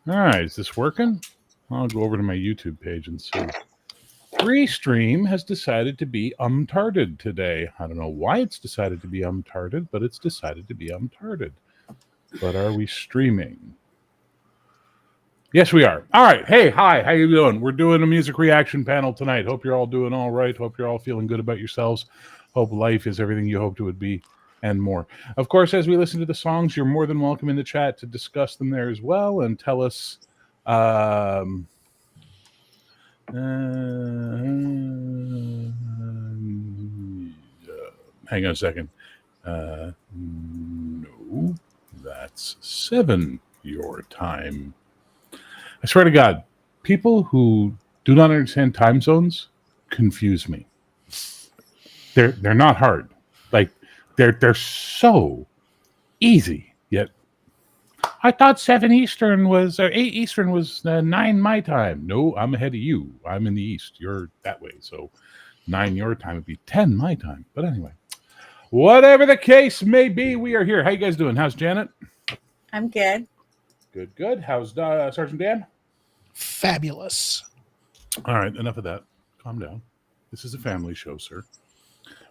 All right, is this working? I'll go over to my YouTube page and see. Restream has decided to be umtarded today. I don't know why it's decided to be umtarded, but it's decided to be umtarded. But are we streaming? Yes, we are. All right. Hey, hi. How you doing? We're doing a music reaction panel tonight. Hope you're all doing all right. Hope you're all feeling good about yourselves. Hope life is everything you hoped it would be and more. Of course, as we listen to the songs, you're more than welcome in the chat to discuss them there as well and tell us. Hang on a second. No, that's 7 your time. I swear to God, people who do not understand time zones confuse me. They're not hard. Like they're so easy. Yet I thought 7 Eastern was, or 8 Eastern was 9 my time. No, I'm ahead of you. I'm in the East. You're that way. So 9 your time would be 10 my time. But anyway, whatever the case may be, we are here. How you guys doing? How's Janet? I'm good. Good. How's Sergeant Dan? Fabulous. All right, enough of that. Calm down. This is a family show, sir.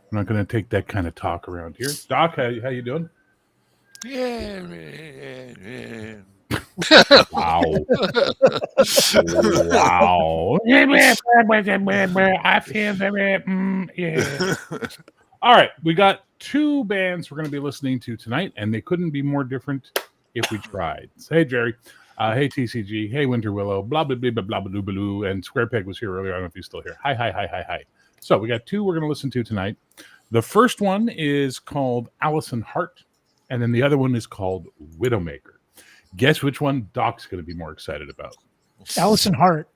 We're not going to take that kind of talk around here. Doc, how you doing? Wow. Wow. I feel very, yeah. All right, we got 2 bands we're going to be listening to tonight, and they couldn't be more different if we tried. So, hey, Jerry. Hey, TCG. Hey, Winter Willow. Blah, blah, blah, blah, blah, blah, blah, blah. And Square Peg was here earlier. I don't know if he's still here. Hi. So we got 2 we're going to listen to tonight. The first one is called Allison Hart, and then the other one is called Widowmaker. Guess which one Doc's going to be more excited about? Allison Hart.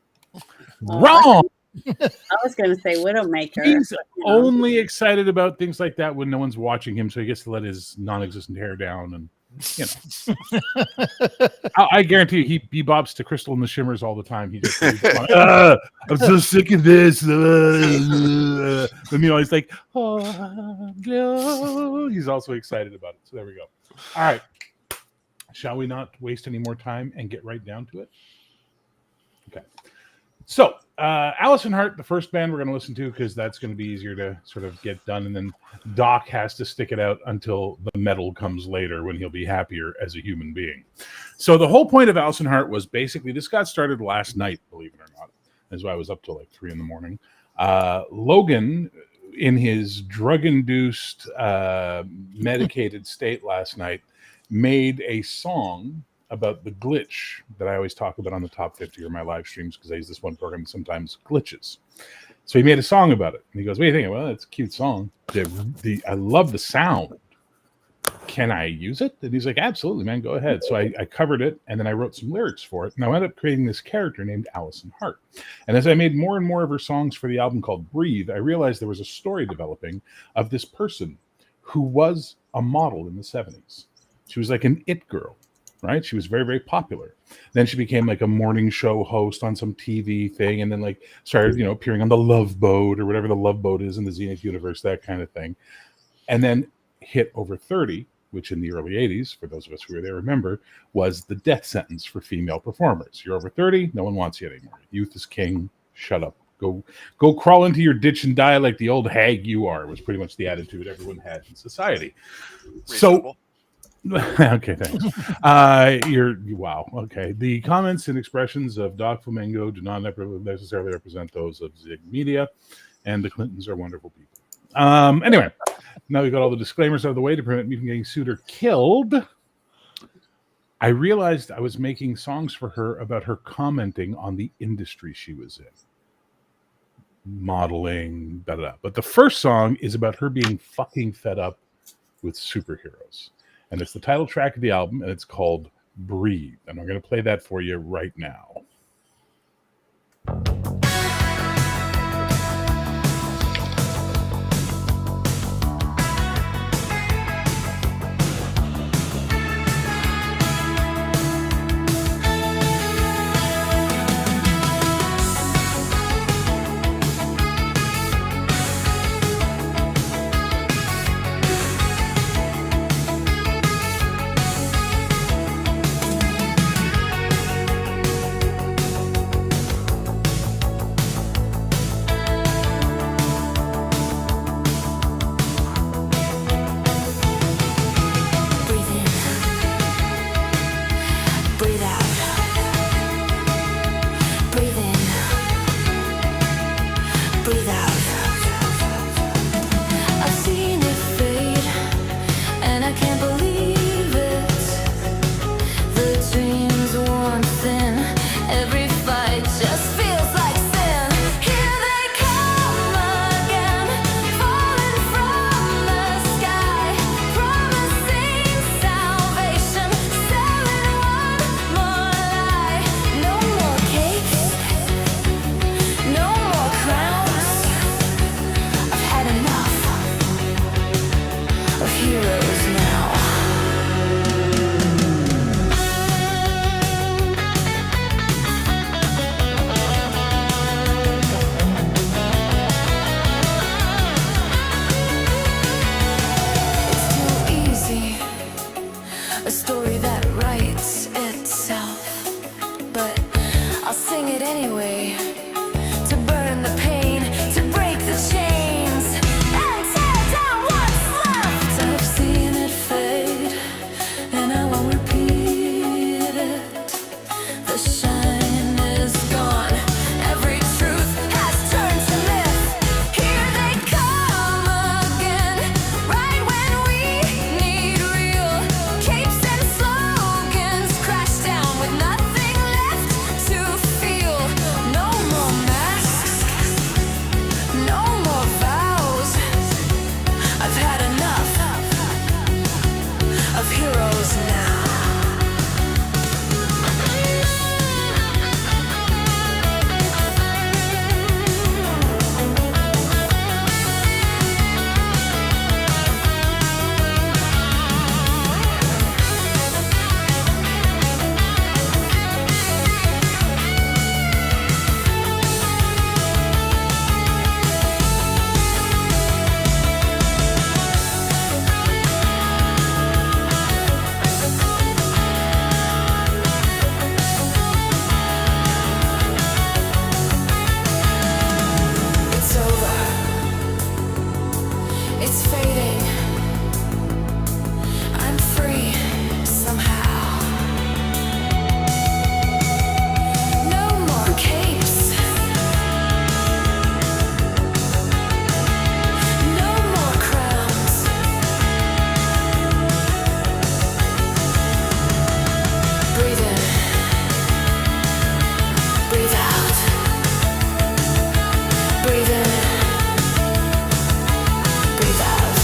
Wrong! I was going to say Widowmaker. He's only excited about things like that when no one's watching him, so he gets to let his non-existent hair down and I guarantee you, he bobs to Crystal and the Shimmers all the time. He's I'm so sick of this. And he's like, oh, no. He's also excited about it. So there we go. All right. Shall we not waste any more time and get right down to it? Okay. So, Allison Hart, the first band we're going to listen to, because that's going to be easier to sort of get done. And then Doc has to stick it out until the metal comes later when he'll be happier as a human being. So the whole point of Allison Hart was basically, this got started last night, believe it or not. That's why I was up till like 3 a.m. Logan, in his drug-induced, medicated state last night, made a song about the glitch that I always talk about on the top 50 or my live streams, because I use this one program sometimes, glitches. So he made a song about it. And he goes, what do you think? Well, it's a cute song. I love the sound. Can I use it? And he's like, absolutely, man, go ahead. So I covered it, and then I wrote some lyrics for it. And I wound up creating this character named Allison Hart. And as I made more and more of her songs for the album called Breathe, I realized there was a story developing of this person who was a model in the 70s. She was like an it girl. Right? She was very, very popular. Then she became like a morning show host on some TV thing, and then like started, appearing on the Love Boat or whatever the Love Boat is in the Zenith universe, that kind of thing. And then hit over 30, which in the early 80s, for those of us who were there remember, was the death sentence for female performers. You're over 30, no one wants you anymore. Youth is king, shut up. Go crawl into your ditch and die like the old hag you are, was pretty much the attitude everyone had in society. Reasonable. So okay, thanks. Wow. Okay. The comments and expressions of Doc Flamingo do not necessarily represent those of Zig Media, and the Clintons are wonderful people. Anyway, now we've got all the disclaimers out of the way to prevent me from getting sued or killed. I realized I was making songs for her about her commenting on the industry she was in. Modeling, But the first song is about her being fucking fed up with superheroes. And it's the title track of the album, and it's called Breathe. And I'm going to play that for you right now. a story that writes itself. But I'll sing it anyway, to burn the pain, to break the chains, and tear down what's left. I've seen it fade, and I won't repeat it. The shine is gone, every truth has turned to myth. Here they come again, right when we need real capes and slogans. Crash down with nothing left to feel. No more masks, no more vows. I've had enough of heroes now. It's over. It's fading. I'm free somehow. No more capes. No more crowns. Breathe in. Breathe out. Breathe in. Breathe out.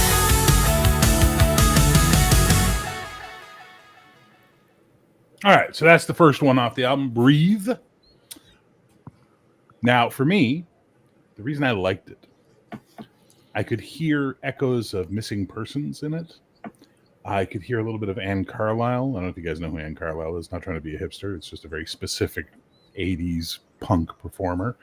All right, so that's the first one off the album, Breathe. Now, for me, the reason I liked it, I could hear echoes of Missing Persons in it. I could hear a little bit of Anne Carlisle. I don't know if you guys know who Anne Carlisle is. Not trying to be a hipster. It's just a very specific 80s punk performer.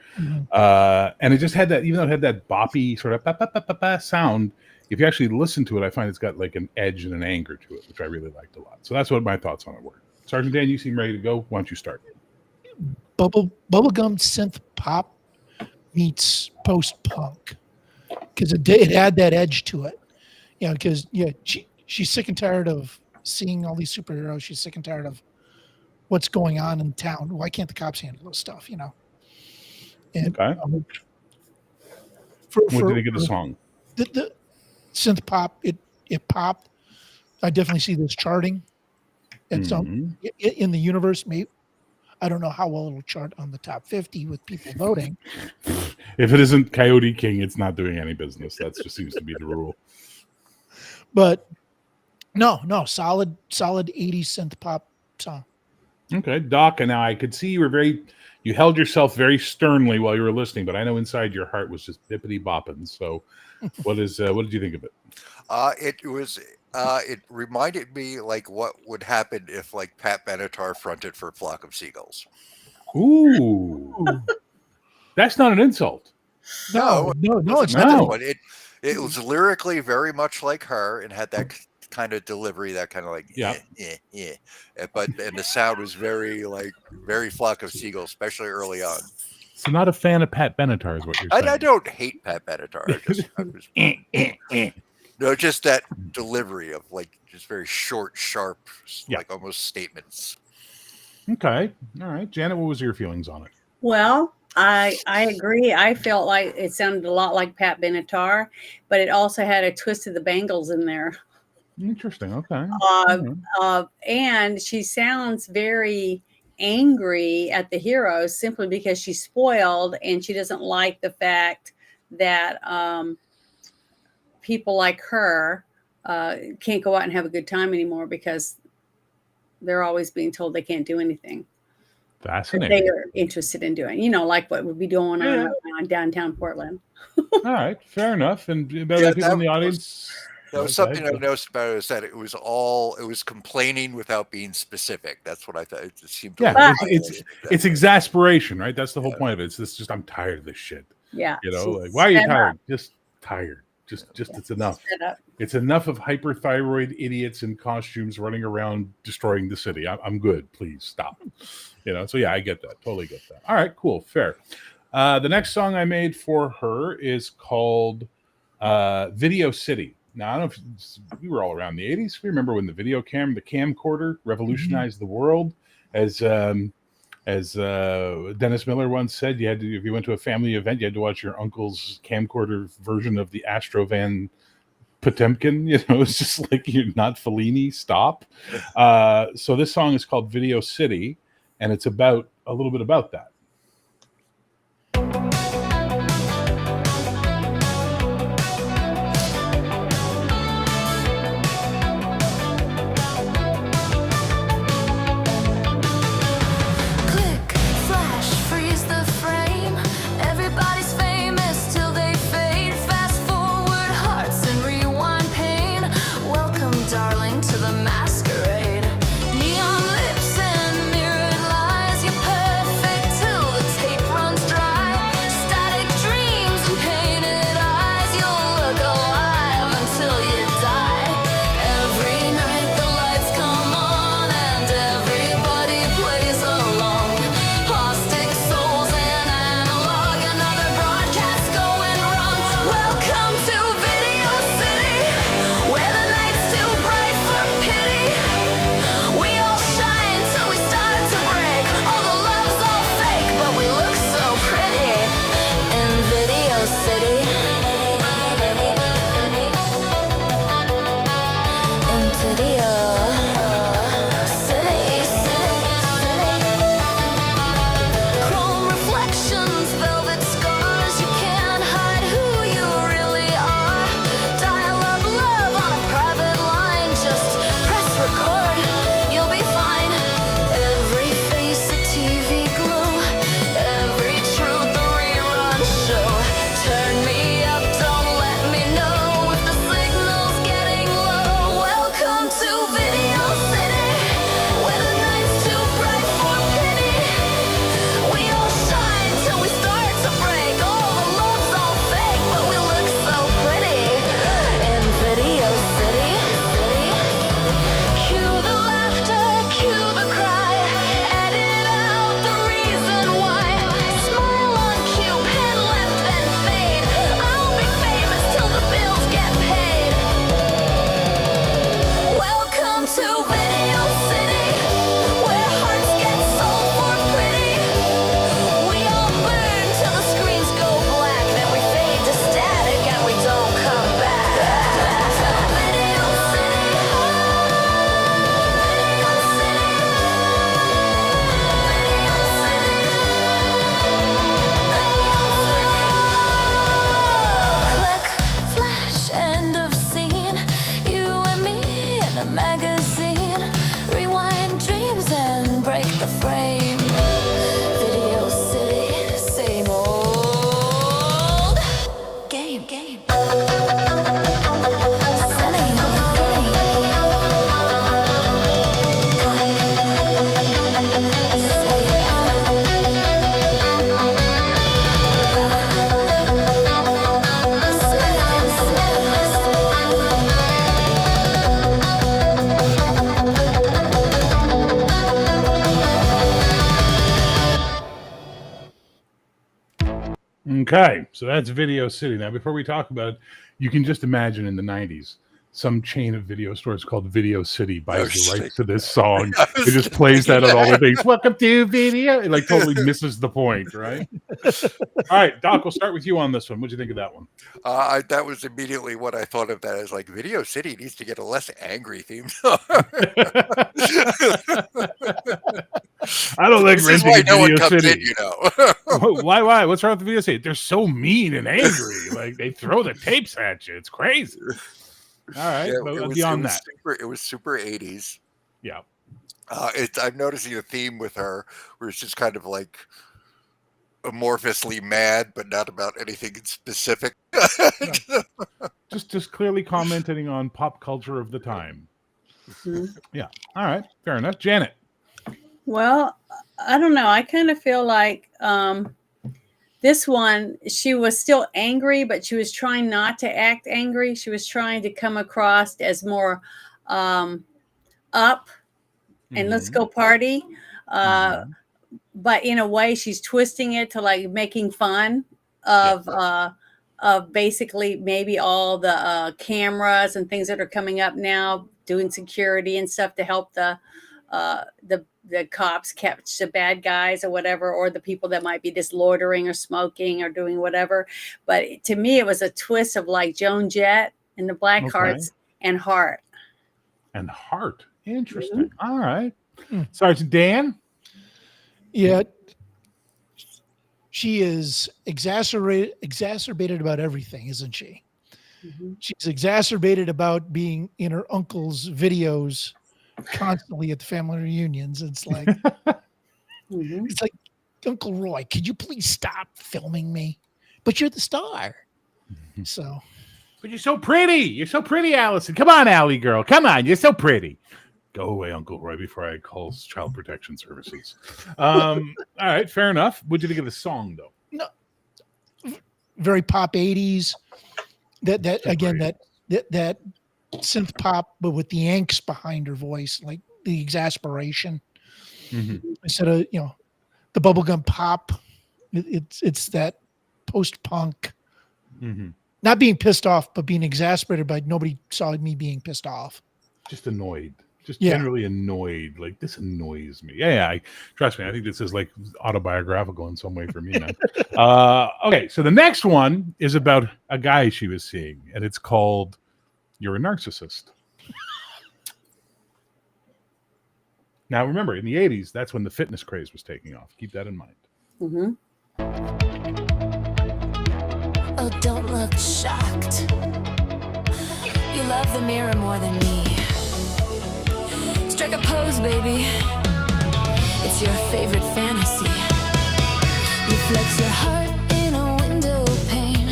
And it just had that, even though it had that boppy sort of ba-ba-ba-ba-ba sound, if you actually listen to it, I find it's got like an edge and an anger to it, which I really liked a lot. So that's what my thoughts on it were. Sergeant Dan, you seem ready to go. Why don't you start? Bubblegum synth pop meets post punk, because it had that edge to it. You know, because she's sick and tired of seeing all these superheroes. She's sick and tired of what's going on in town. Why can't the cops handle this stuff? You know. And, Okay. What did they get the song? The synth pop, it popped. I definitely see this charting at some in the universe. Maybe I don't know how well it'll chart on the top 50 with people voting. If it isn't Coyote King, it's not doing any business. That just seems to be the rule. But no, solid 80s synth pop song. Okay, Doc, and now I could see you held yourself very sternly while you were listening, but I know inside your heart was just bippity bopping. So what did you think of it? It reminded me like what would happen if like Pat Benatar fronted for Flock of Seagulls. Ooh. That's not an insult. No, it's not. not. But it was lyrically very much like her and had that kind of delivery, that kind of like Yeah. And the sound was very Flock of Seagulls, especially early on. So not a fan of Pat Benatar is what you're saying. I don't hate Pat Benatar. No, just that delivery of like just very short, sharp, like almost statements. Okay. All right. Janet, what was your feelings on it? Well, I agree. I felt like it sounded a lot like Pat Benatar, but it also had a twist of the Bangles in there. Interesting. Okay. And she sounds very angry at the hero simply because she's spoiled and she doesn't like the fact that people like her can't go out and have a good time anymore because they're always being told they can't do anything. Fascinating. They are interested in doing, like what would be going on in downtown Portland. All right, fair enough. And other people in the audience. That was something I noticed about it, is that it was complaining without being specific. That's what I thought. It just seemed. It's exasperation, right? That's the whole point of it. It's just I'm tired of this shit. Yeah. Like, why are you tired? Just tired. Just it's enough. Set up. It's enough of hyperthyroid idiots in costumes running around destroying the city. I'm good. Please stop. So yeah, I get that. Totally get that. All right, cool, fair. The next song I made for her is called Video City. Now, I don't know if we were all around the 80s. We remember when the camcorder revolutionized the world. As Dennis Miller once said, if you went to a family event, you had to watch your uncle's camcorder version of the Astrovan Potemkin. It's just like, you're not Fellini. Stop. So this song is called Video City, and it's about a little bit about that. Click, flash, freeze the frame. Everybody's famous till they fade. Fast forward hearts and rewind pain. Welcome, darling, to the masquerade. Neon lips and mirrored lies. You're perfect till the tape runs dry. Static dreams and painted eyes. You'll look alive until you die. Every night the lights come on and everybody plays along. Plastic souls and analog, another broadcast going wrong. Welcome to Video City, where the night's too bright for pity. We all shine till we start to break. All the love's all fake, but we look so pretty in Video City. In Video Chrome reflections, velvet scars. You can't hide who you really are. Dial up love on a private line. Just press record, you'll be fine. Every face a TV glow. Every truth a rerun show. Turn me up, don't let me know if the signal's getting low. Welcome to Video City, where the night's too bright for pity. We all shine till we start to break. All the love's all fake, but we look so pretty in Video City. Cue the laughter, cue the cry. Edit out the reason why. Smile on cue, pen left then fade. I'll be famous till the bills get paid. Welcome to Video City, where hearts get sold for pretty. We all burn till the screens go black, then we fade to static and we don't come back. Video City, Click, flash, end of scene. You and me in a magazine. Rewind dreams and break the frame. Video City, same old game. Okay, so that's Video City. Now, before we talk about it, you can just imagine in the 90s, some chain of video stores called Video City buys the rights to this song. It just plays that on all the things. Welcome to Video. It like totally misses the point, right? All right, Doc, we'll start with you on this one. What'd you think of that one? That was immediately what I thought of that as, like, Video City needs to get a less angry theme song. I don't like This is renting why a no one Video comes City. in, you know. Why? What's wrong with the Video City? They're so mean and angry. Like, they throw the tapes at you. It's crazy. All right, Yeah, but it was beyond that. it was super 80s. Yeah. I'm noticing a theme with her where it's just kind of like amorphously mad, but not about anything specific. Just clearly commenting on pop culture of the time. Mhm. Yeah. All right. Fair enough. Janet. Well, I don't know. I kind of feel like this one, she was still angry, but she was trying not to act angry. She was trying to come across as more up and let's go party. But in a way, she's twisting it to like making fun of basically maybe all the cameras and things that are coming up now, doing security and stuff to help the cops catch the bad guys or whatever, or the people that might be just loitering or smoking or doing whatever. But to me, it was a twist of like Joan Jett and the Blackhearts and Heart. And Heart. Interesting. All right. Sergeant Dan? Yeah. She is exacerbated about everything, isn't she? She's exacerbated about being in her uncle's videos constantly at the family reunions. It's like, it's like, Uncle Roy, could you please stop filming me? But you're the star. So, but you're so pretty. You're so pretty, Allison. Come on, Allie girl. Come on. You're so pretty. Go away, Uncle Roy, before I call Child Protection Services. All right, fair enough. What'd you think of the song, though? No, very pop 80s. That again, that synth pop, but with the angst behind her voice, like the exasperation. Instead of the bubblegum pop, it's that post-punk. Not being pissed off, but being exasperated by nobody saw me being pissed off. Just annoyed. Just generally annoyed. Like, this annoys me. Yeah. Trust me. I think this is like autobiographical in some way for me, man. Okay. So the next one is about a guy she was seeing, and it's called You're a Narcissist. Now, remember, in the 80s, that's when the fitness craze was taking off. Keep that in mind. Oh, don't look shocked. You love the mirror more than me. Strike a pose, baby. It's your favorite fantasy. You flex your heart in a window pane.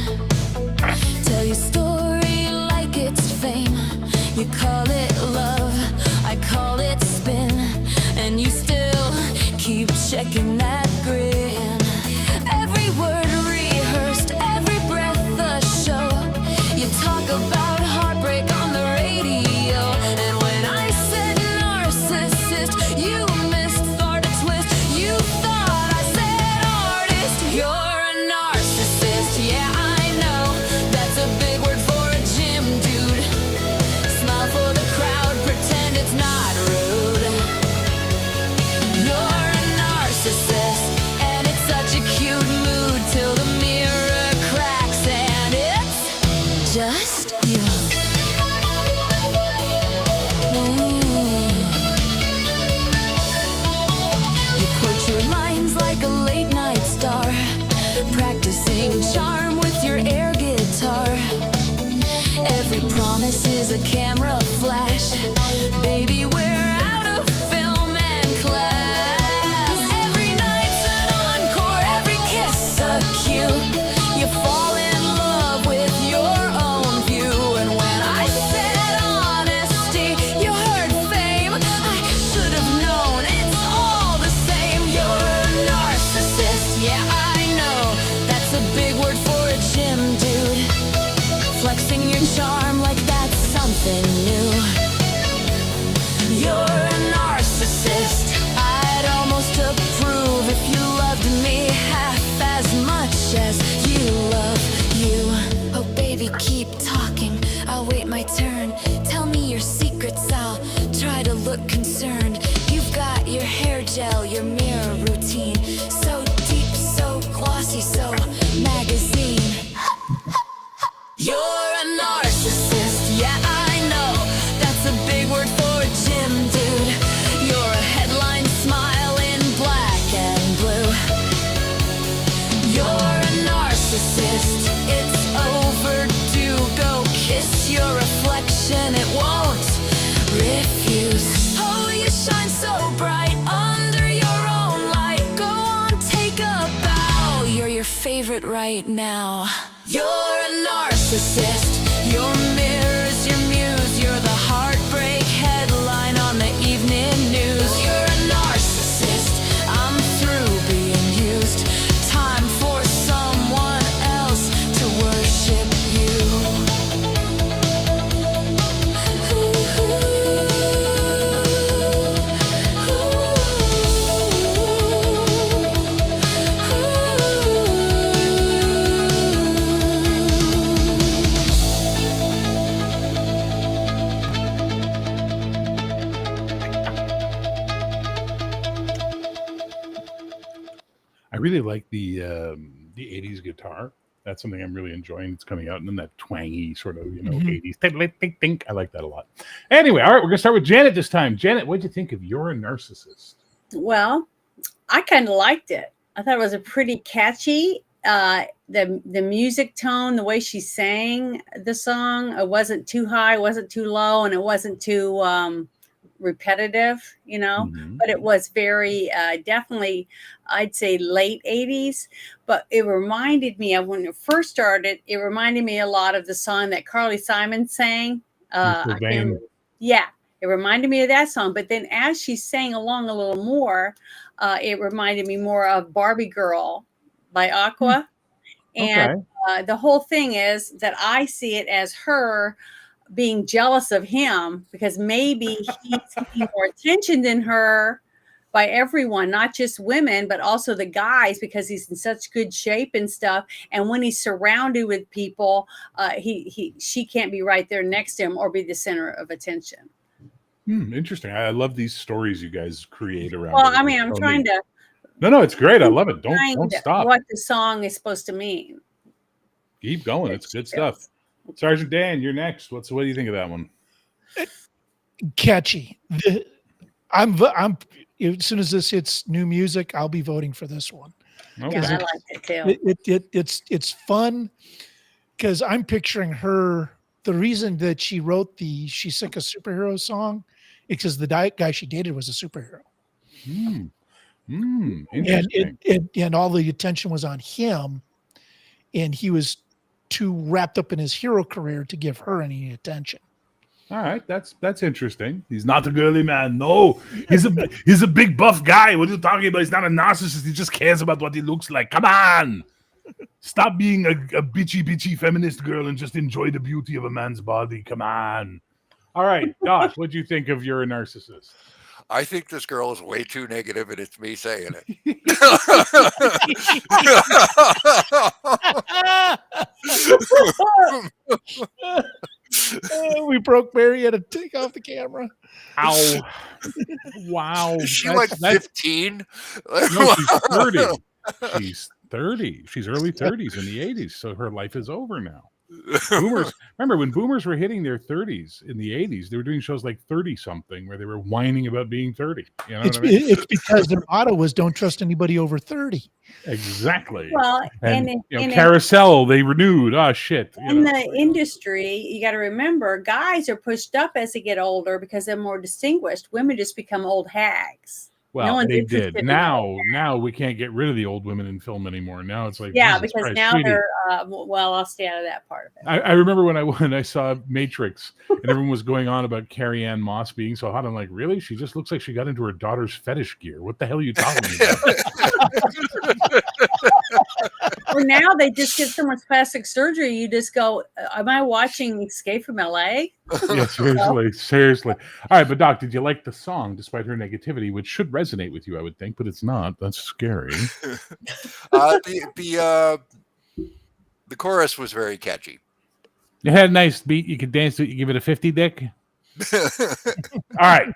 Tell your story like it's fame. You call it love, I call it spin. And you still keep checking that grin. Every word rehearsed, every breath a show. You talk about heartbreak on the radio. And when I said narcissist, you missed, thought a twist. You thought I said artist. You're a narcissist, yeah, I know. That's a big word for a gym dude. Smile for the crowd, pretend it's not rude. You're a narcissist, and it's such a cute mood till the mirror cracks and it's just you. You quote your lines like a late night star, practicing charm with your air guitar. Every promise is a camera flash. Baby, we're out of film and class. Every night's an encore, every kiss a cue. You fall in love with your own view. And when I said honesty, you heard fame. I should have known it's all the same. You're a narcissist, yeah, I know. That's a big word for a gym dude. Flexing your charm like that's something new. You're a narcissist. I'd almost approve if you loved me half as much as you love you. Oh baby, keep talking, I'll wait my turn. Tell me your secrets, I'll try to look concerned. You've got your hair gel, your mirror routine. So deep, so glossy, so magazine. You're a narcissist, yeah, I know. That's a big word for a gym dude. You're a headline smile in black and blue. You're a narcissist, it's overdue. Go kiss your reflection, it won't refuse. Oh, you shine so bright under your own light. Go on, take a bow. You're your favorite right now. You're a narcissist. Your mirror's your muse. You're the heartbreak headline on the evening news. You're a narcissist. I'm through being used. Time for some I really like the 80s guitar. That's something I'm really enjoying. It's coming out, and then that twangy sort of, 80s. Think. I like that a lot. Anyway, all right, we're going to start with Janet this time. Janet, what'd you think of You're a Narcissist? Well, I kind of liked it. I thought it was a pretty catchy. The music tone, the way she sang the song, it wasn't too high, it wasn't too low, and it wasn't too repetitive, but it was very definitely, I'd say, late 80s. But it reminded me of when it first started, it reminded me a lot of the song that Carly Simon sang. Yeah, it reminded me of that song. But then as she sang along a little more, it reminded me more of Barbie Girl by Aqua. And the whole thing is that I see it as her being jealous of him because maybe he's getting more attention than her by everyone, not just women, but also the guys, because he's in such good shape and stuff. And when he's surrounded with people, she can't be right there next to him or be the center of attention. Interesting. I love these stories you guys create around. Well, I mean, I'm trying to. No, it's great. I love it. Don't stop. What the song is supposed to mean. Keep going. It's good stuff. Sergeant Dan, you're next. What do you think of that one? Catchy. I'm as soon as this hits new music, I'll be voting for this one. Okay. Yeah, I like it too. It's fun because I'm picturing her. The reason that she wrote the "She's Sick of Superheroes" song is because the guy she dated was a superhero. Interesting. And all the attention was on him, and he was too wrapped up in his hero career to give her any attention. All right, that's interesting. He's not a girly man. No, he's a big buff guy. What are you talking about? He's not a narcissist. He just cares about what he looks like. Come on, stop being a bitchy feminist girl and just enjoy the beauty of a man's body. Come on. All right, Josh, what do you think of You're a Narcissist? I think this girl is way too negative, and it's me saying it. We broke Mary. Had to take off the camera. Ow! Wow! Is she like 15? No, she's 30. She's 30. She's early 30s in the 80s, so her life is over now. Boomers, remember when boomers were hitting their 30s in the 80s, they were doing shows like 30 something where they were whining about being 30. You know what I mean? It's because their motto was don't trust anybody over 30. Exactly. Well, and Carousel, they renewed. Oh shit. In the industry, you got to remember, guys are pushed up as they get older because they're more distinguished. Women just become old hags. Well, they did. Now we can't get rid of the old women in film anymore. Now it's like, yeah, Jesus because Christ, now sweetie. they're well, I'll stay out of that part of it. I remember when I saw Matrix and everyone was going on about Carrie Ann Moss being so hot. I'm like, really? She just looks like she got into her daughter's fetish gear. What the hell are you talking about? Or now they just get so much plastic surgery. You just go, am I watching Escape from LA? Yeah, seriously. All right, but Doc, did you like the song despite her negativity, which should resonate with you, I would think, but it's not. That's scary. The chorus was very catchy. It had a nice beat. You could dance to it. You give it a 50, Dick. All right.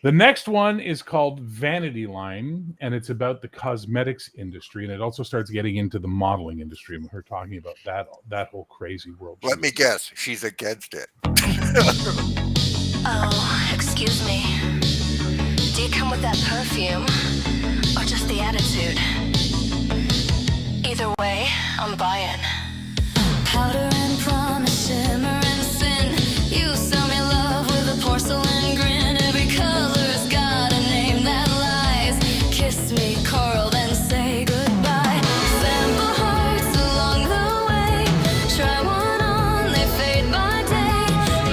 The next one is called Vanity Line, and it's about the cosmetics industry, and it also starts getting into the modeling industry, and we're talking about that whole crazy world. Let me guess. She's against it. Oh, excuse me. Do you come with that perfume? Or just the attitude? Either way, I'm buying. Powder and promise, shimmer and sin. You sell me love with a porcelain grin. Every color's got a name that lies. Kiss me, coral, then say goodbye. Sample hearts along the way. Try one on, they fade by day.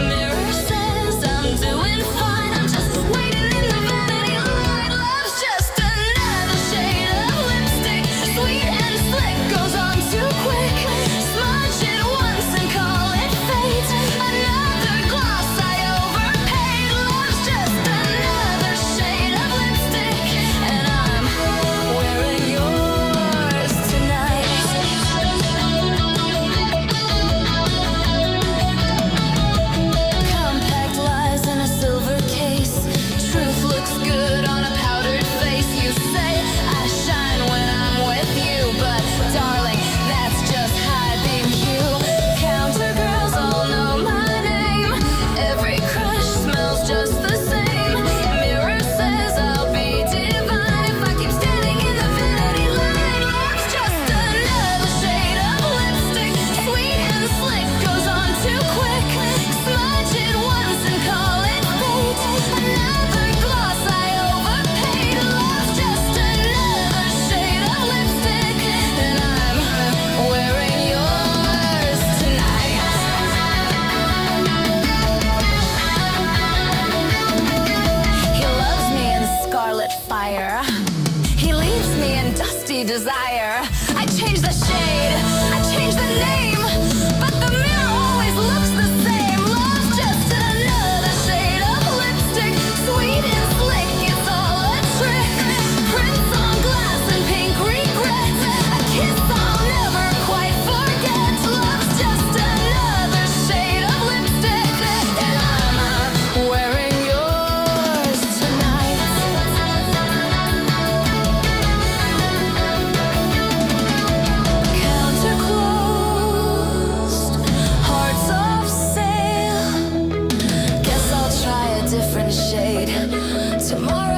Mirror says I'm doing fine. I'm just waiting in the vanity line. Love's just another shade of lipstick. Sweet and slick goes on too quick. Smudge it once empty desire. I change the shade, I change the name, but the mirror always looks the same. Love's just another shade of lipstick, sweet and slick. It's all a trick. Prints on glass and pink regrets. A kiss I'll never quite forget. Love's just another shade of lipstick, and I'm wearing yours tonight. Counter closed, hearts off sale. Guess I'll try a different shade tomorrow.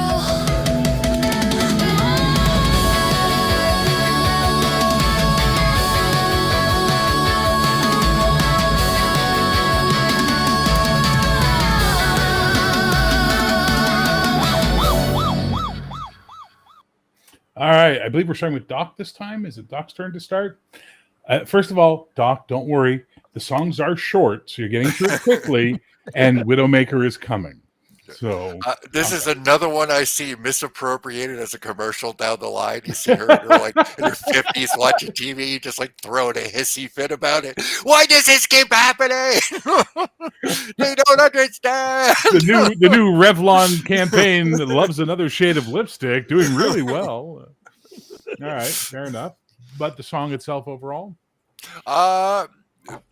All right, I believe we're starting with Doc this time. Is it Doc's turn to start? First of all, Doc, don't worry. The songs are short, so you're getting through it quickly, and Widowmaker is coming. So This is another one I see misappropriated as a commercial down the line. You see her in her 50s watching TV, just like throwing a hissy fit about it. Why does this keep happening? They don't understand. the new Revlon campaign that loves another shade of lipstick, doing really well. All right, fair enough. But the song itself overall?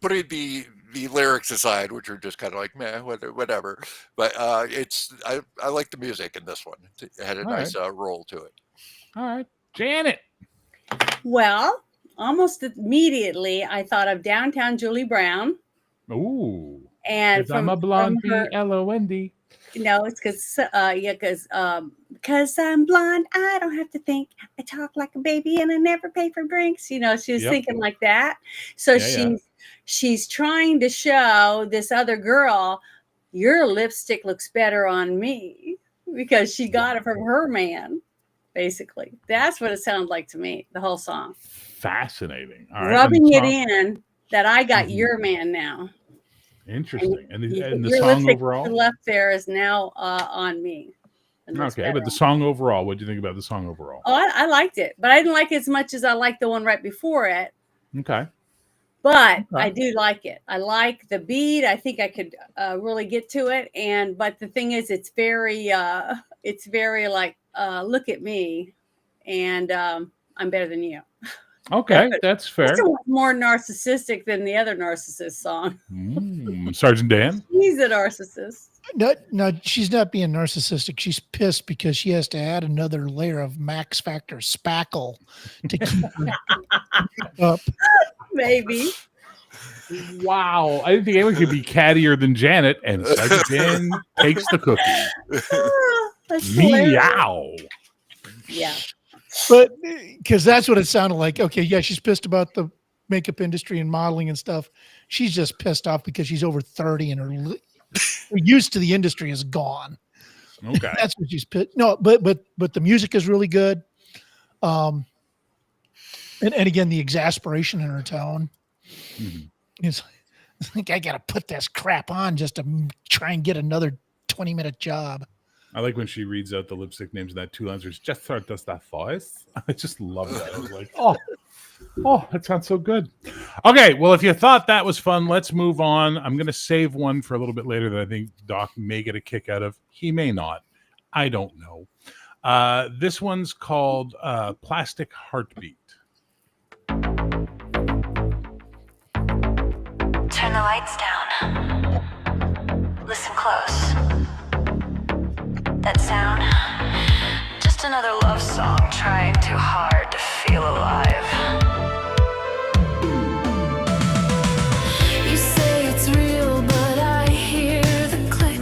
Putting the lyrics aside, which are just kind of like meh, whatever. But I like the music in this one. It had a nice roll to it. All right, Janet. Well, almost immediately I thought of Downtown Julie Brown. Ooh. And 'Cause I'm a blonde her- L-O-N-D. No, it's because I'm blonde, I don't have to think. I talk like a baby and I never pay for drinks. She was thinking like that. So Yeah. she's trying to show this other girl, your lipstick looks better on me, because she got it from her man. Basically, that's what it sounded like to me. The whole song, Fascinating. All right, rubbing and it the song- in that I got Mhm. your man now. Interesting. And the Your song lipstick overall? left there is now on me. And looks Okay, better but the on song overall, what do you think about the song overall? Oh, I liked it, but I didn't like it as much as I liked the one right before it. Okay. But Okay. I do like it. I like the beat. I think I could really get to it. But the thing is, it's very like, look at me, and I'm better than you. Okay, that's fair. It's more narcissistic than the other narcissist song. Sergeant Dan? He's a narcissist. No, she's not being narcissistic. She's pissed because she has to add another layer of Max Factor spackle to keep her up. Maybe. Wow. I didn't think anyone could be cattier than Janet, and Sergeant Dan takes the cookie. That's hilarious. Meow. Yeah. But because that's what it sounded like. Okay, yeah, she's pissed about the makeup industry and modeling and stuff. She's just pissed off because she's over 30 and her used to the industry is gone. Okay. That's what she's pissed. No, but the music is really good. And again, the exasperation in her tone. Mhm. It's like, I gotta put this crap on just to try and get another 20-minute job. I like when she reads out the lipstick names in that 2 lines. There's just her does that voice. I just love that. I was like, oh, that sounds so good. Okay, well, if you thought that was fun, let's move on. I'm going to save one for a little bit later that I think Doc may get a kick out of. He may not. I don't know. This one's called Plastic Heartbeat. Turn the lights down. Listen close. That sound? Just another love song trying too hard to feel alive. You say it's real, but I hear the click.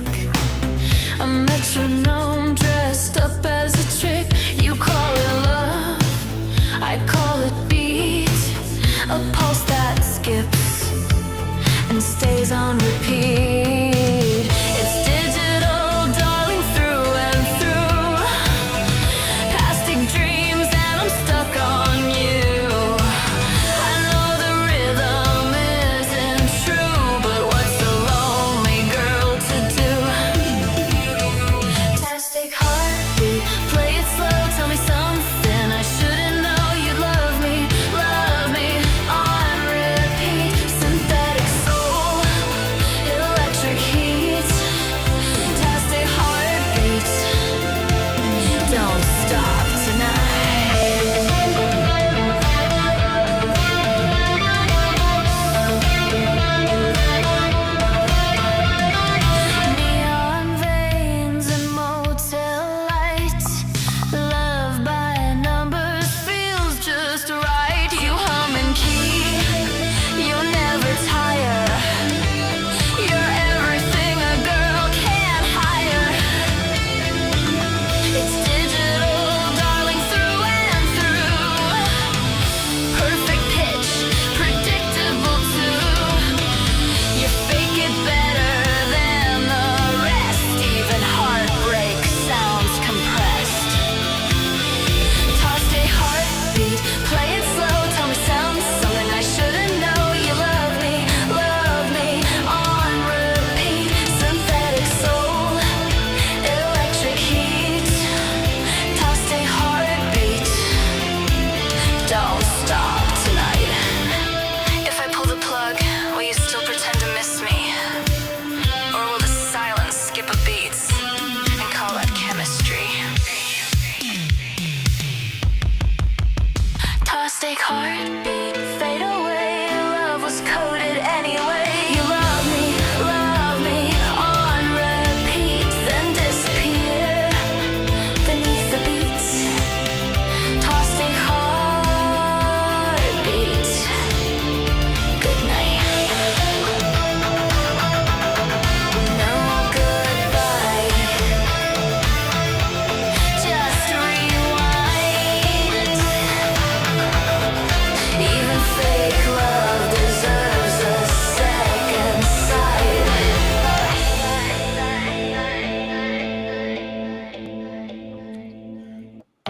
A metronome dressed up as a trick. You call it love, I call it beat. A pulse that skips and stays on repeat. It's digital, darling, through and through. Plastic dreams and I'm stuck on you.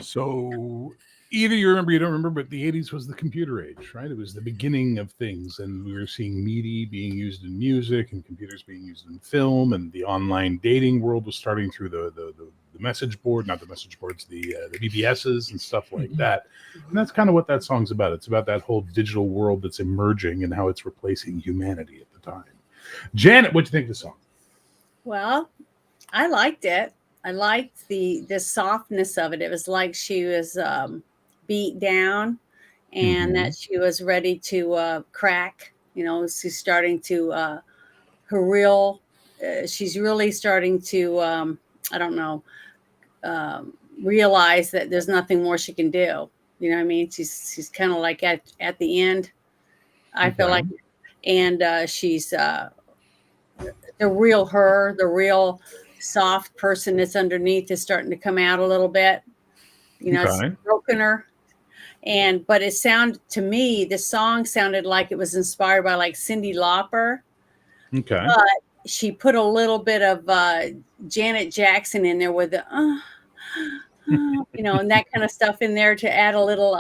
So either you remember, you don't remember, but the 80s was the computer age, right? It was the beginning of things, and we were seeing MIDI being used in music and computers being used in film, and the online dating world was starting through the message board, not the message boards, the BBSs and stuff like that. And that's kind of what that song's about. It's about that whole digital world that's emerging and how it's replacing humanity at the time. Janet, what'd you think of the song? Well, I liked it. I liked the softness of it. It was like she was beat down, and that she was ready to crack. You know, she's starting to her real. She's really starting to I don't know, realize that there's nothing more she can do. You know what I mean? She's kind of like at the end. I feel like, and she's the real her, the real soft person that's underneath is starting to come out a little bit. You know, it's broken her. But it sounded to me, the song sounded like it was inspired by like Cyndi Lauper. Okay. But she put a little bit of Janet Jackson in there with the, you know, and that kind of stuff in there to add a little,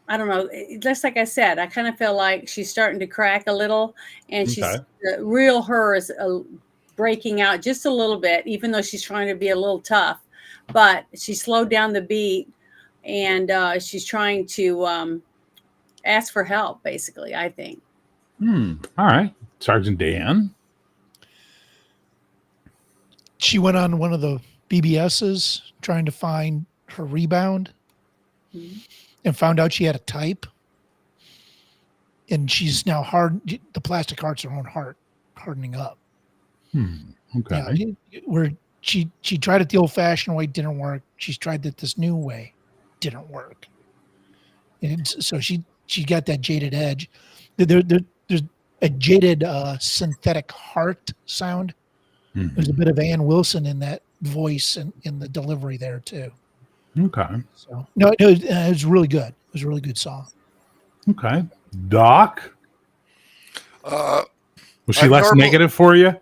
I don't know. Just like I said, I kind of feel like she's starting to crack a little, and she's the real her is breaking out just a little bit, even though she's trying to be a little tough. But she slowed down the beat, and she's trying to ask for help, basically, I think. All right. Sergeant Dan. She went on one of the BBSs trying to find her rebound and found out she had a type. And she's now the plastic hearts are on hardening up. Okay. Yeah, where she tried it the old-fashioned way, didn't work. She's tried it this new way, didn't work. And so she got that jaded edge. There's a jaded synthetic heart sound. There's a bit of Ann Wilson in that voice and in the delivery there too. Okay. So no, it was really good. It was a really good song. Okay. Doc. Uh, Was she less negative for you?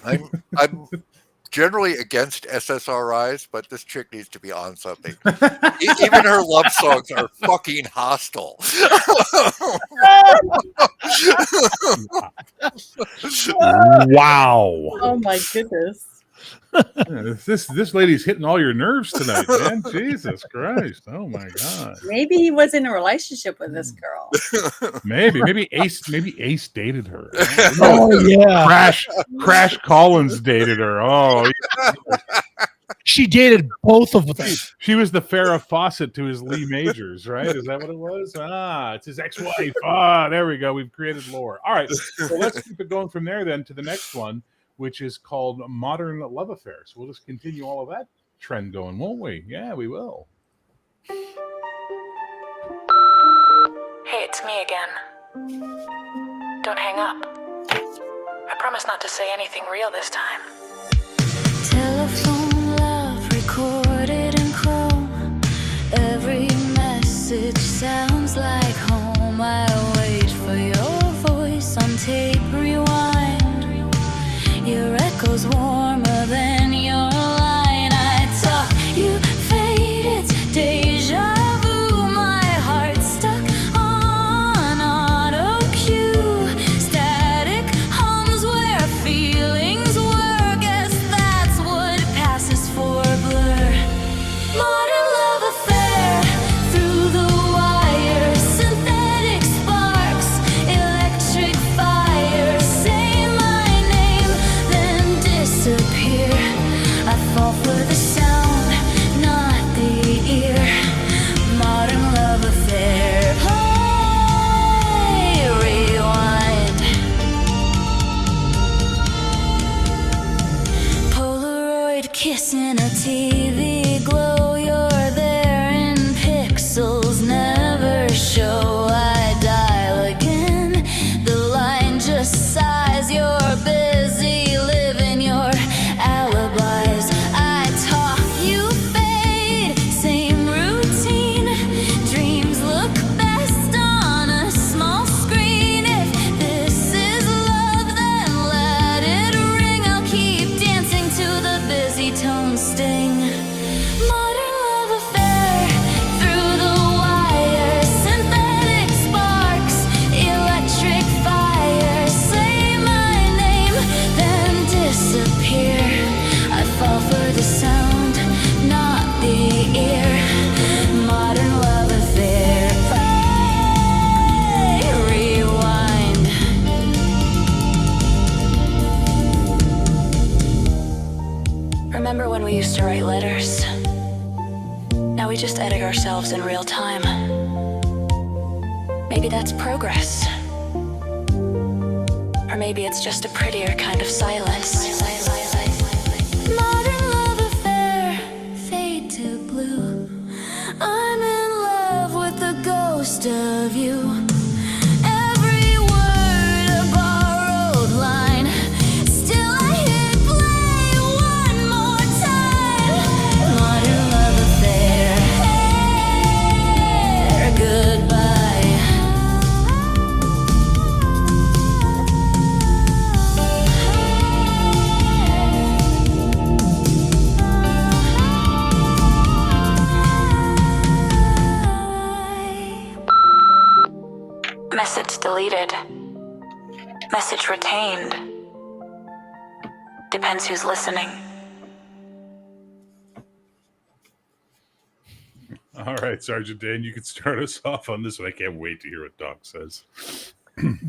I'm generally against SSRIs, but this chick needs to be on something. Even her love songs are fucking hostile. Wow. Oh my goodness. This lady's hitting all your nerves tonight, man. Jesus Christ. Oh my God. Maybe he was in a relationship with this girl. Maybe Ace dated her. Oh yeah. Crash Collins dated her. Oh, She dated both of them. she was the Farrah Fawcett to his Lee Majors, right? Is that what it was? It's his ex-wife. There we go. We've created lore. All right. So let's keep it going from there then to the next one, which is called Modern Love Affairs. We'll just continue all of that trend going, won't we? Yeah, we will. Hey, it's me again. Don't hang up. I promise not to say anything real this time. Telephone love recorded in Chrome. Every message sounds like home. I wait for your voice on tape rewind. Your echo's warmer than your line. I talk, you fade, it's deja vu. My heart's stuck on auto cue. Static hums where feelings were. Guess that's what passes for a blur. Modern love affair through the wires. Synthetic sparks, electric fire. Say my name, then disappear. I fall for the sound, not the ear. Modern love affair. Play, rewind. Polaroid kiss in a TV glow. You're there in pixels, never show. I dial again. The line just sighs. You're busy living your alibis. I talk, you fade. Same routine. Dreams look best on a small screen. If this is love, then let it ring. I'll keep dancing to the busy tone sting. used to write letters. Now we just edit ourselves in real time. Maybe that's progress. Or maybe it's just a prettier kind of silence. Modern love affair, fade to blue. I'm in love with the ghost of you. Every word a borrowed line. Still I hit play one more time. Modern love affair, goodbye. Message deleted. Message retained. Depends who's listening. All right, Sergeant Dan, you can start us off on this one. I can't wait to hear what Doc says.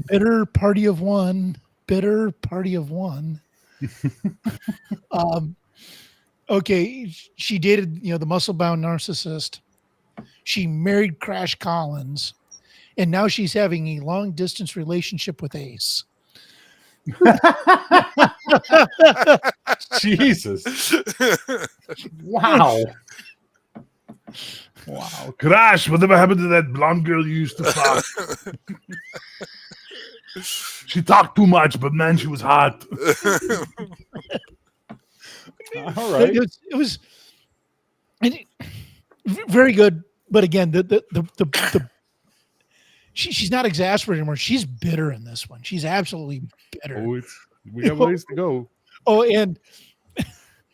Bitter party of one. Bitter party of one. Okay, she dated, the muscle-bound narcissist. She married Crash Collins, and now she's having a long-distance relationship with Ace. Jesus. Wow. Wow. Crash, whatever happened to that blonde girl you used to fuck? She talked too much, but man, she was hot. All right. It was very good, but again, she's not exasperated anymore. She's bitter in this one. She's absolutely bitter. Oh, we have ways to go. Oh, and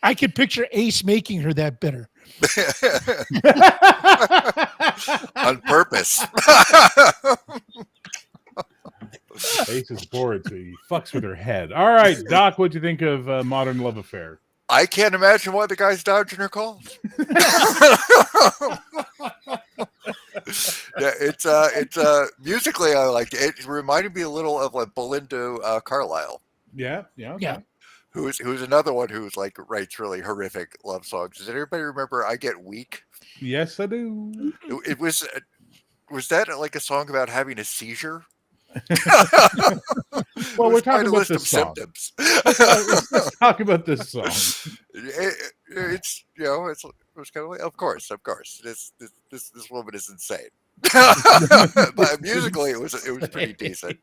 I could picture Ace making her that bitter. On purpose. Ace is bored, so he fucks with her head. All right, Doc, what'd you think of Modern Love Affair? I can't imagine why the guy's dodging her calls. Yeah, it's musically I liked it. It reminded me a little of like Belinda Carlisle. Yeah. Who's another one who's like writes really horrific love songs. Does anybody remember "I Get Weak"? Yes, I do. It was that like a song about having a seizure? Well, we're talking to about list this song. symptoms. Let's talk about this song. It's it was kind of like, of course, this woman is insane. But musically, it was pretty decent.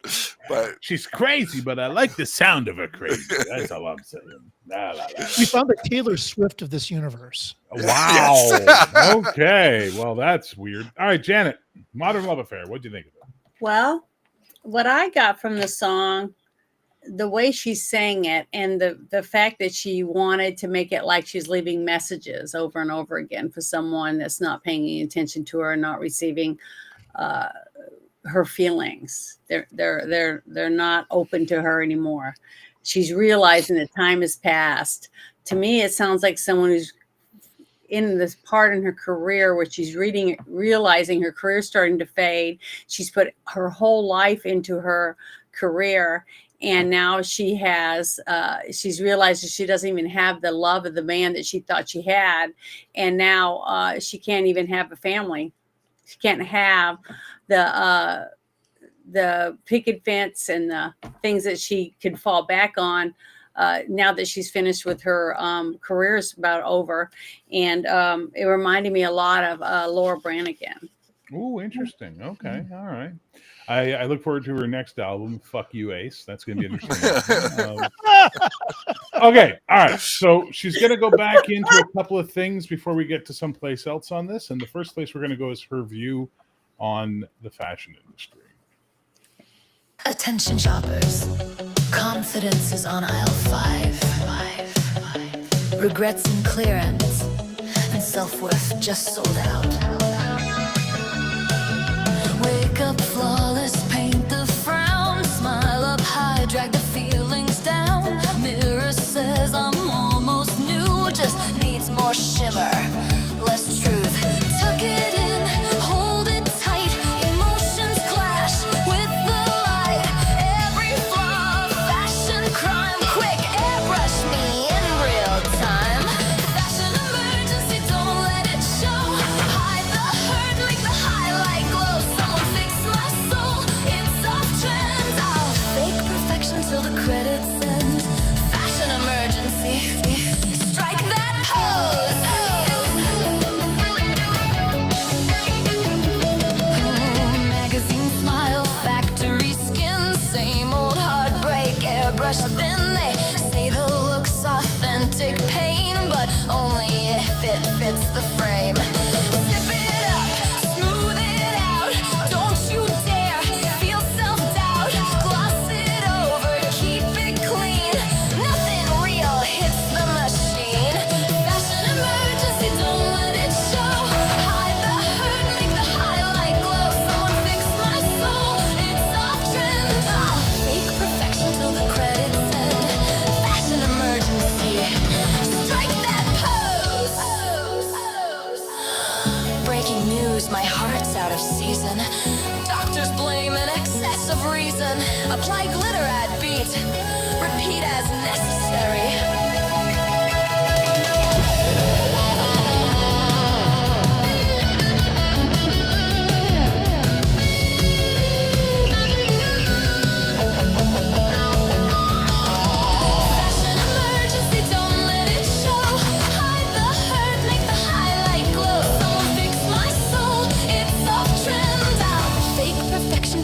But She's crazy, but I like the sound of her crazy. That's all I'm saying. La, la, la. We found the Taylor Swift of this universe. Wow. Yes. Okay. Well, that's weird. All right, Janet, Modern Love Affair. What'd you think of it? Well, what I got from the song, the way she sang it, and the fact that she wanted to make it like she's leaving messages over and over again for someone that's not paying any attention to her and not receiving her feelings. They're not open to her anymore. She's realizing that time has passed. To me, it sounds like someone who's in this part in her career where she's realizing her career's starting to fade. She's put her whole life into her career, and now she's realized that she doesn't even have the love of the man that she thought she had, and now she can't even have a family. She can't have the picket fence and the things that she could fall back on. Now that she's finished with her career is about over. And it reminded me a lot of Laura Branigan. Oh, interesting. Okay. All right. I look forward to her next album, Fuck You, Ace. That's going to be interesting. Okay. All right. So she's going to go back into a couple of things before we get to someplace else on this. And the first place we're going to go is her view on the fashion industry. Attention shoppers. Confidence is on aisle 5. Regrets and clearance. And self-worth just sold out. Wake up flawless, paint the frown. Smile up high, drag the feelings down. Mirror says I'm almost new. Just needs more shimmer, less truth. Tuck it in, hold it tight. Emotions clash with the light. Every flaw, fashion crime. Quick airbrush me in real time. Fashion of season. Doctors blame an excess of reason. Apply glitter at beat. Repeat as necessary.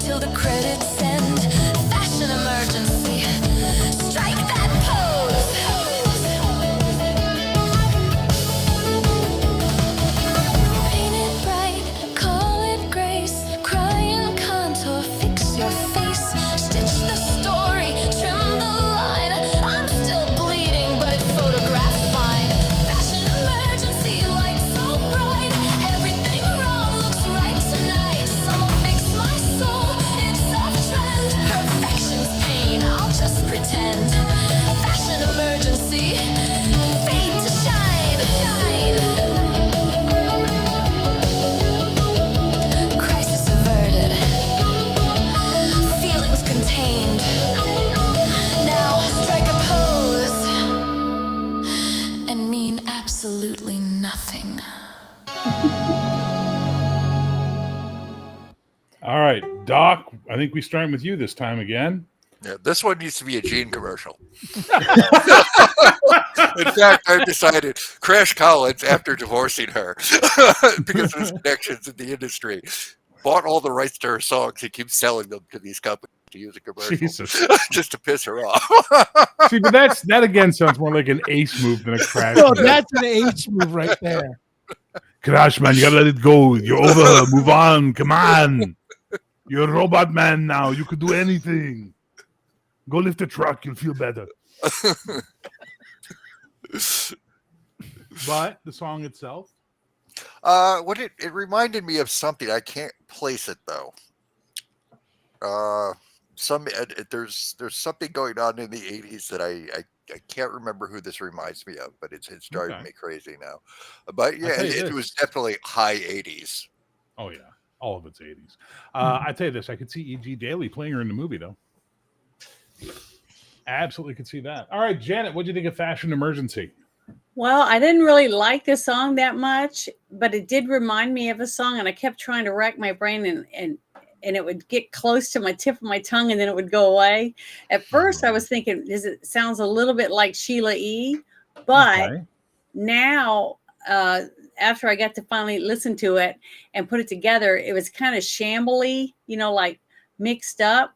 Till the credits end. Fashion emergency. Strike that pose. Paint it bright, call it grace. Crying contour, fix your face. Stitch the story, trim the line. I'm still bleeding, but photographs fine. Fashion emergency, light so bright. Everything wrong looks right tonight. Someone fix my soul. Perfection's pain, I'll just pretend. Fashion emergency, fade to shine. Crisis averted, feelings contained. Now strike a pose and mean absolutely nothing. All right, Doc, I think we start with you this time again. Yeah, this one needs to be a Gene commercial. In fact, I've decided Crash Collins, after divorcing her because of his connections in the industry, bought all the rights to her songs and keeps selling them to these companies to use a commercial Jesus. just to piss her off. See, but that again sounds more like an ace move than a crash. No, move. that's an H move right there. Crash, man, you gotta let it go. You're over. Move on. Come on. You're a robot man now. You could do anything. Go lift a truck. You'll feel better. But the song itself? What it reminded me of something. I can't place it though. There's something going on in the 80s that I can't remember who this reminds me of, but it's driving me crazy now. But yeah, it was definitely high 80s. Oh yeah, all of it's 80s. I tell you this, I could see E.G. Daily playing her in the movie though. Absolutely could see that. All right, Janet, what do you think of Fashion Emergency? Well, I didn't really like the song that much, but it did remind me of a song, and I kept trying to rack my brain, and it would get close to my tip of my tongue, and then it would go away. At first, I was thinking, it sounds a little bit like Sheila E., but now, after I got to finally listen to it and put it together, it was kind of shambly, like mixed up.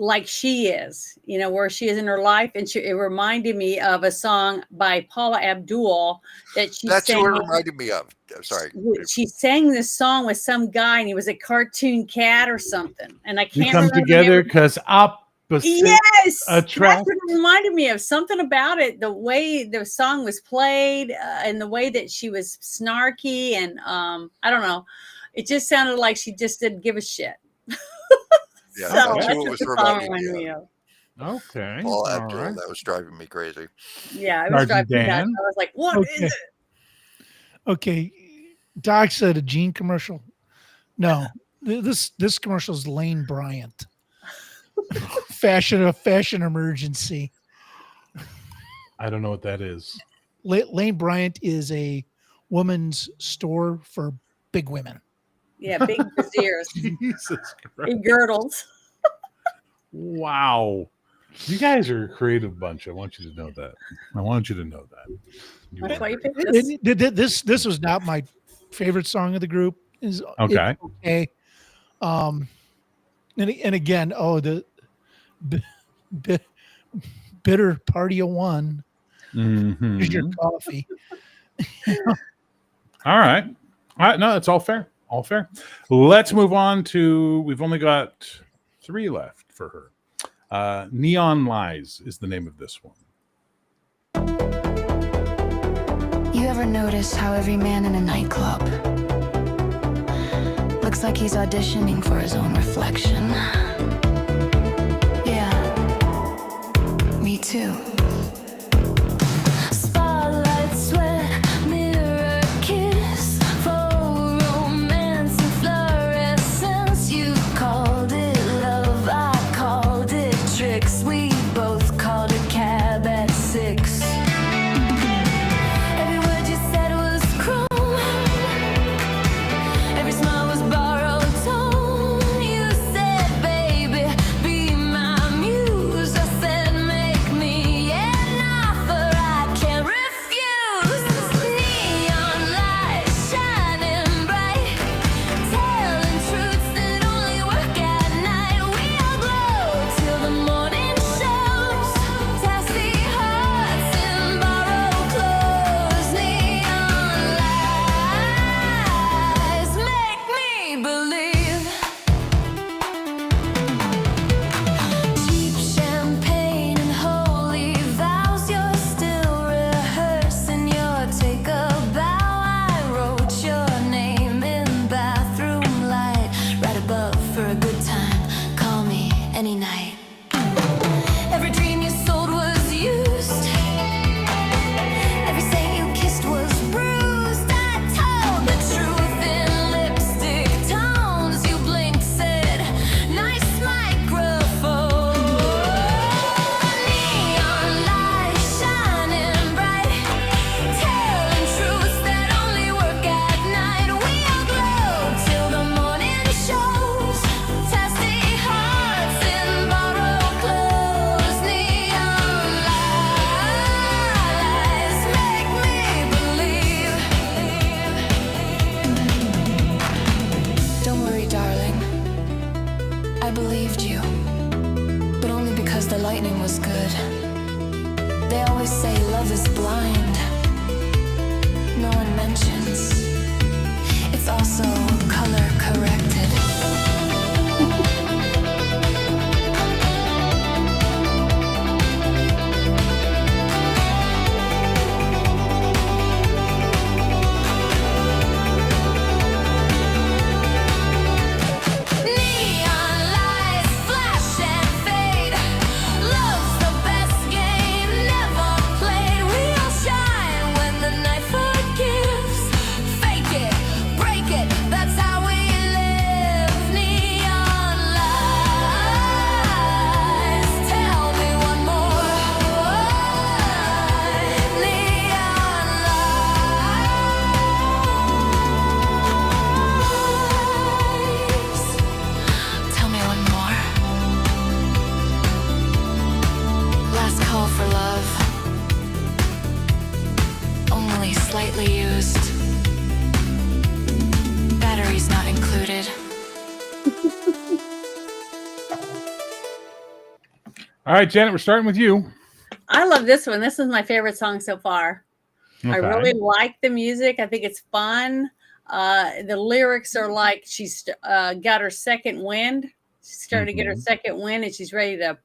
Like she is, where she is in her life. And it reminded me of a song by Paula Abdul that she That's sang. what it reminded me of. I'm sorry. She sang this song with some guy, and he was a cartoon cat or something. And I can't We come remember together because opposites Yes, attract. that's what it reminded me of. Something about it, the way the song was played, and the way that she was snarky, and I don't know. It just sounded like she just didn't give a shit. Yeah, So that's that's what what it was the song reminding me reminded me of. Okay. Paul all Abdul, right. that was driving me crazy. Yeah, it was Sergeant driving me nuts. Dan? I was like, "What is it?" Okay, Doc said a Gene commercial. No, this commercial is Lane Bryant. Fashion emergency. I don't know what that is. Lane Bryant is a woman's store for big women. Yeah, big brassieres, Jesus Christ. big girdles. Wow. You guys are a creative bunch. I want you to know that. I want you to know that. You That's are. why you picked this. This was not my favorite song of the group. It's Okay. okay. And again, the bitter party of one. Mhm. Here's your coffee. All right. No, it's all fair. All fair. Let's move on to, we've only got 3 left for her. Neon Lies is the name of this one. You ever notice how every man in a nightclub looks like he's auditioning for his own reflection? Yeah, me too. Spotlight, sweat, mirror, kiss, faux romance blind. No one mentions it's also color corrected. Neon lights flash and fade. Love's the best game never played. We all shine when the night forgives. Fake it, break it, that's how we live. Neon lights, tell me one more. Neon lights, tell me one more. Last call for love. Only slightly used. Batteries not included. All right, Janet, we're starting with you. I love this one. This is my favorite song so far. I Okay. really like the music. I think it's fun. The lyrics are like she's got her second wind. She's starting to get her second wind and she's ready to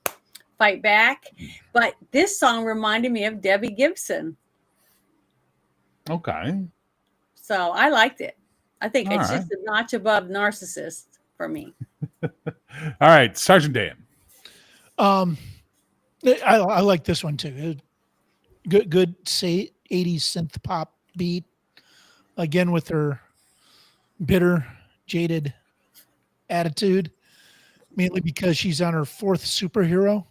fight back. But this song reminded me of Debbie Gibson. Okay. So I liked it. I think All it's right. just a notch above Narcissist for me. All right, Sergeant Dan. I like this one too. Good, say 80s synth pop beat. Again with her bitter, jaded attitude, mainly because she's on her fourth superhero.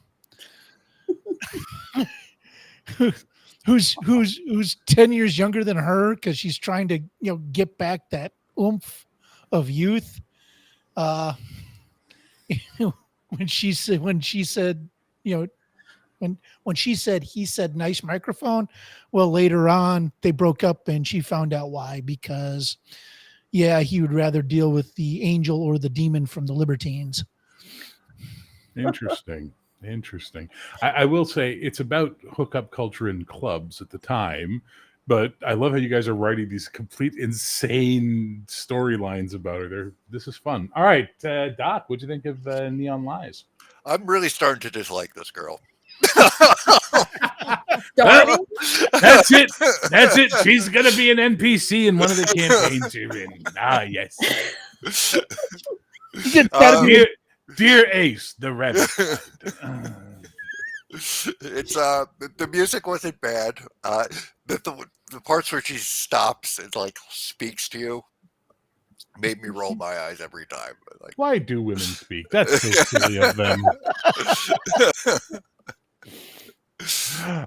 who's 10 years younger than her because she's trying to get back that oomph of youth. When she said he said nice microphone, well, later on they broke up and she found out why, because he would rather deal with the angel or the demon from the Libertines. Interesting. Interesting. I will say it's about hookup culture in clubs at the time, but I love how you guys are writing these complete insane storylines about her. This is fun. All right, Doc, what'd you think of Neon Lies? I'm really starting to dislike this girl. Starting? That's it. That's it. She's going to be an NPC in one of the campaigns you're in. Ah, yes. Dear Ace, the rabbit. It's the music wasn't bad. The parts where she stops and like speaks to you made me roll my eyes every time. Like, Why do women speak? That's so silly of them.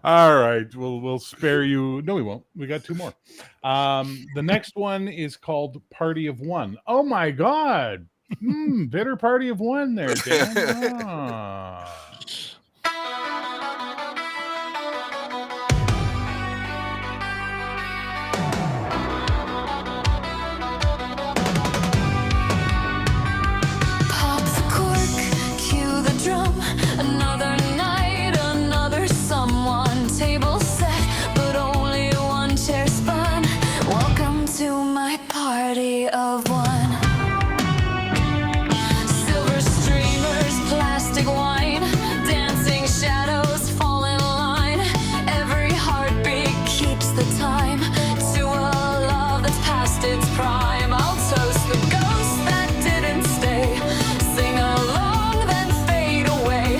All right, we'll spare you. No, we won't. We got two more. The next one is called Party of One. Oh my God. Bitter Party of One there, Dan. Ah. Pop the cork, cue the drum. Another night, another someone. Table set, but only one chair spun. Welcome to my party of one. Silver streamers, plastic wine, dancing shadows fall in line. Every heartbeat keeps the time to a love that's past its prime. I'll toast the ghost that didn't stay. Sing along, then fade away.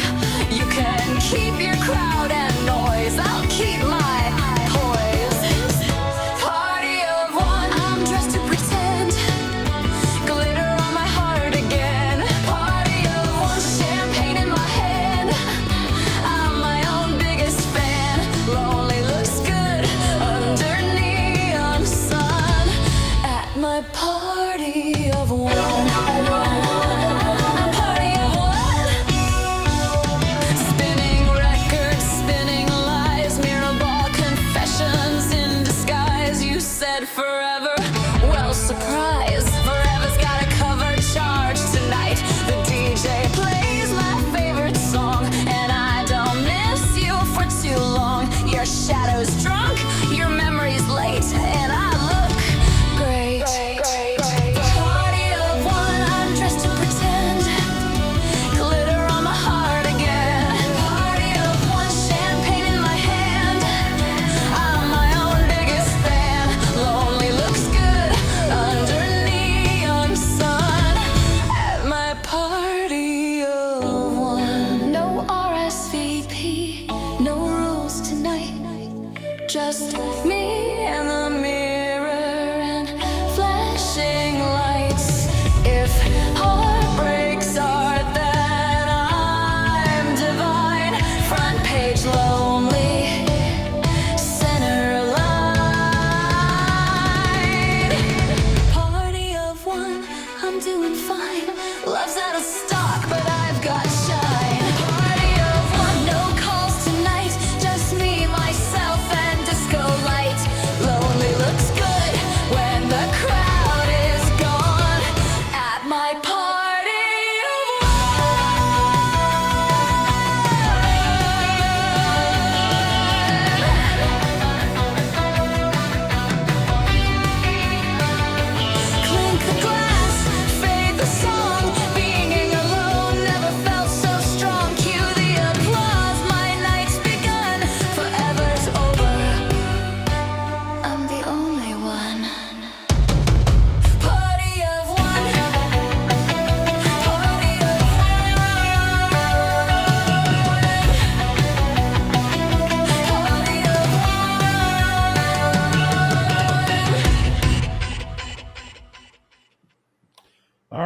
You can keep your crowd and noise. I'll keep my poise. Party of one. I'm dressed to pretend.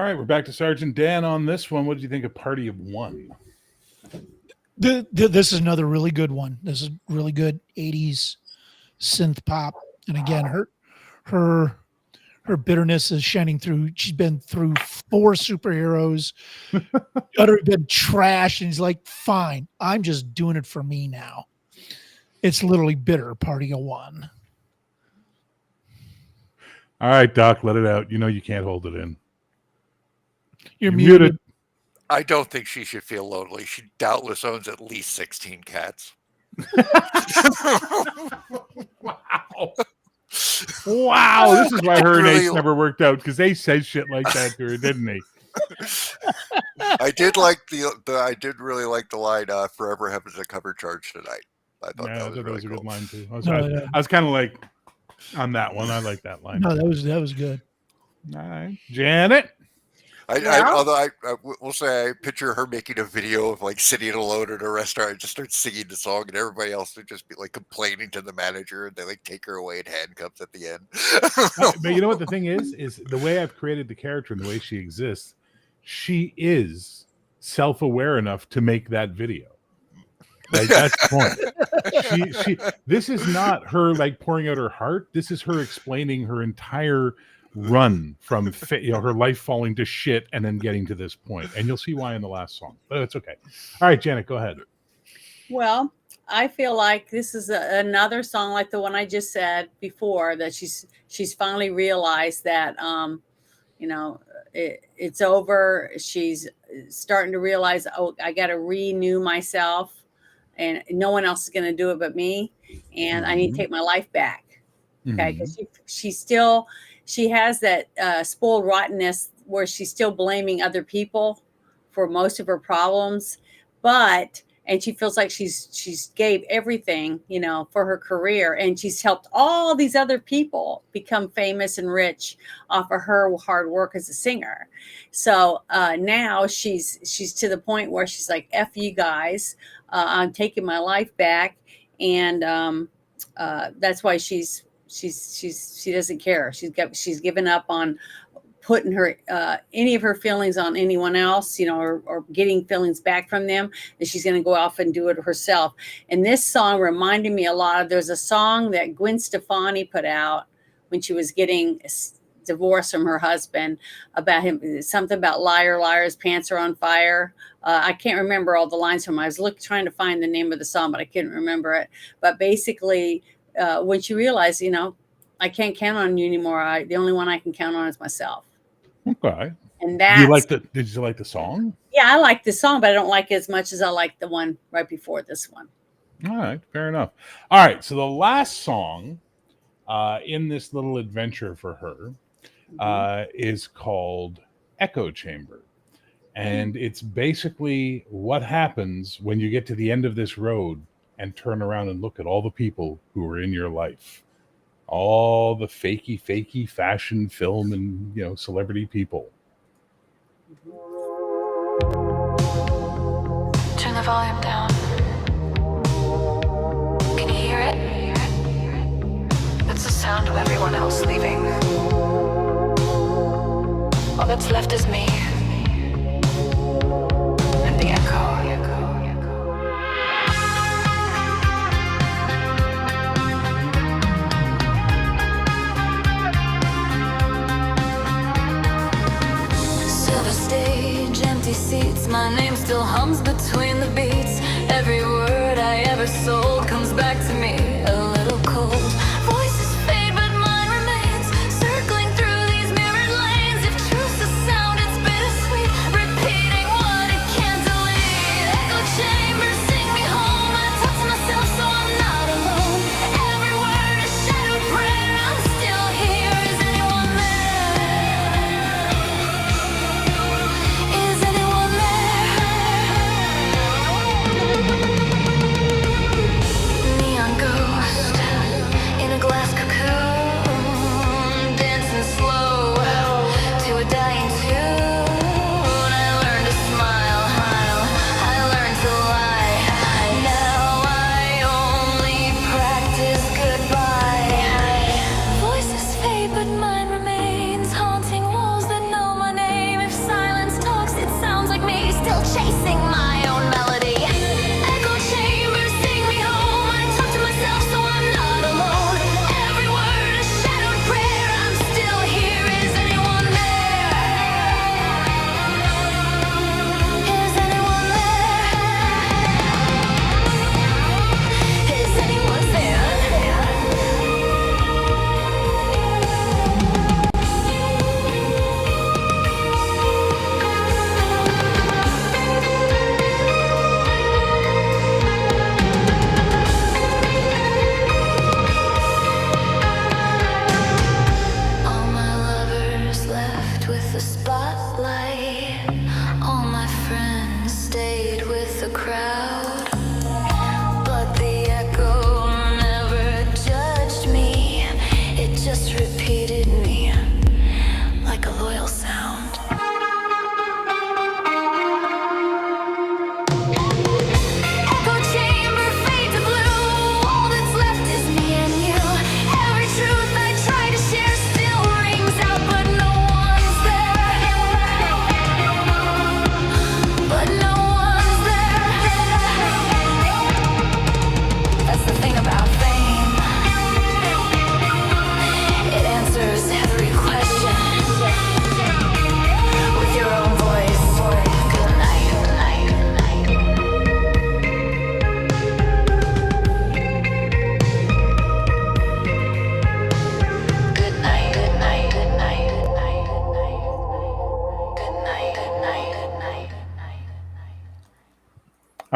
right, we're back to Sergeant Dan on this one. What did you think of Party of One? This is another really good one. This is really good 80s synth pop. And again, her bitterness is shining through. She's been through 4 superheroes, utterly been trash, and he's like, fine, I'm just doing it for me now. It's literally bitter, Party of One. All right, Doc, let it out. You know you can't hold it in. You're You're muted. muted. I don't think she should feel lonely. She doubtless owns at least 16 cats. Wow. Wow, this is why her and Really- Ace never worked out, because Ace said shit like that to her, didn't he? I did like I did really like the line "Forever Heaven's a cover charge tonight." I thought Yeah, that I was thought that really was a cool. good line too. Yeah. I was kind of like on that one. I like that line. No, that was good. All right, Janet. Although I will say, I picture her making a video of like sitting alone at a restaurant and just start singing the song, and everybody else would just be like complaining to the manager, and they like take her away in handcuffs at the end. But you know what the thing is the way I've created the character and the way she exists, she is self-aware enough to make that video. Like, that's the point. She this is not her like pouring out her heart. This is her explaining her entire run from her life falling to shit and then getting to this point. And you'll see why in the last song. But it's okay. All right, Janet, go ahead. Well, I feel like this is another song like the one I just said before, that she's finally realized that it's over. She's starting to realize, oh, I got to renew myself, and no one else is going to do it but me, and I need to take my life back. Okay, because she has that spoiled rottenness where she's still blaming other people for most of her problems, and she feels like she's gave everything, for her career, and she's helped all these other people become famous and rich off of her hard work as a singer. So now she's to the point where she's like, F you guys, I'm taking my life back, and that's why she doesn't care. She's given up on putting her any of her feelings on anyone else, or getting feelings back from them, and she's going to go off and do it herself. And this song reminded me a lot of, there's a song that Gwen Stefani put out when she was getting divorced from her husband, about him, something about liar, liar, his pants are on fire. I can't remember all the lines from it. I was trying to find the name of the song, but I couldn't remember it. But basically, when she realized, I can't count on you anymore. The only one I can count on is myself. Okay. And that's, did you like the song? yeah, I like the song, but I don't like it as much as I like the one right before this one. All right, fair enough. All right, so the last song in this little adventure for her is called Echo Chamber. And it's basically what happens when you get to the end of this road and turn around and look at all the people who are in your life. All the fakey fashion, film, and celebrity people. Turn the volume down. Can you hear it? It's the sound of everyone else leaving. All that's left is me. And the echo. Silver stage, empty seats. My name still hums between the beats. Every word I ever sold comes back to me a little cold. Voices fade, but mine remains. Circling through these mirrored lanes. If truth's a sound, it's bittersweet. Repeating what it can't delete. Echo chamber, sing me home. I talk to myself so I'm not alone. Every word a shadowed prayer. I'm still here. Is anyone there? Is anyone there? Neon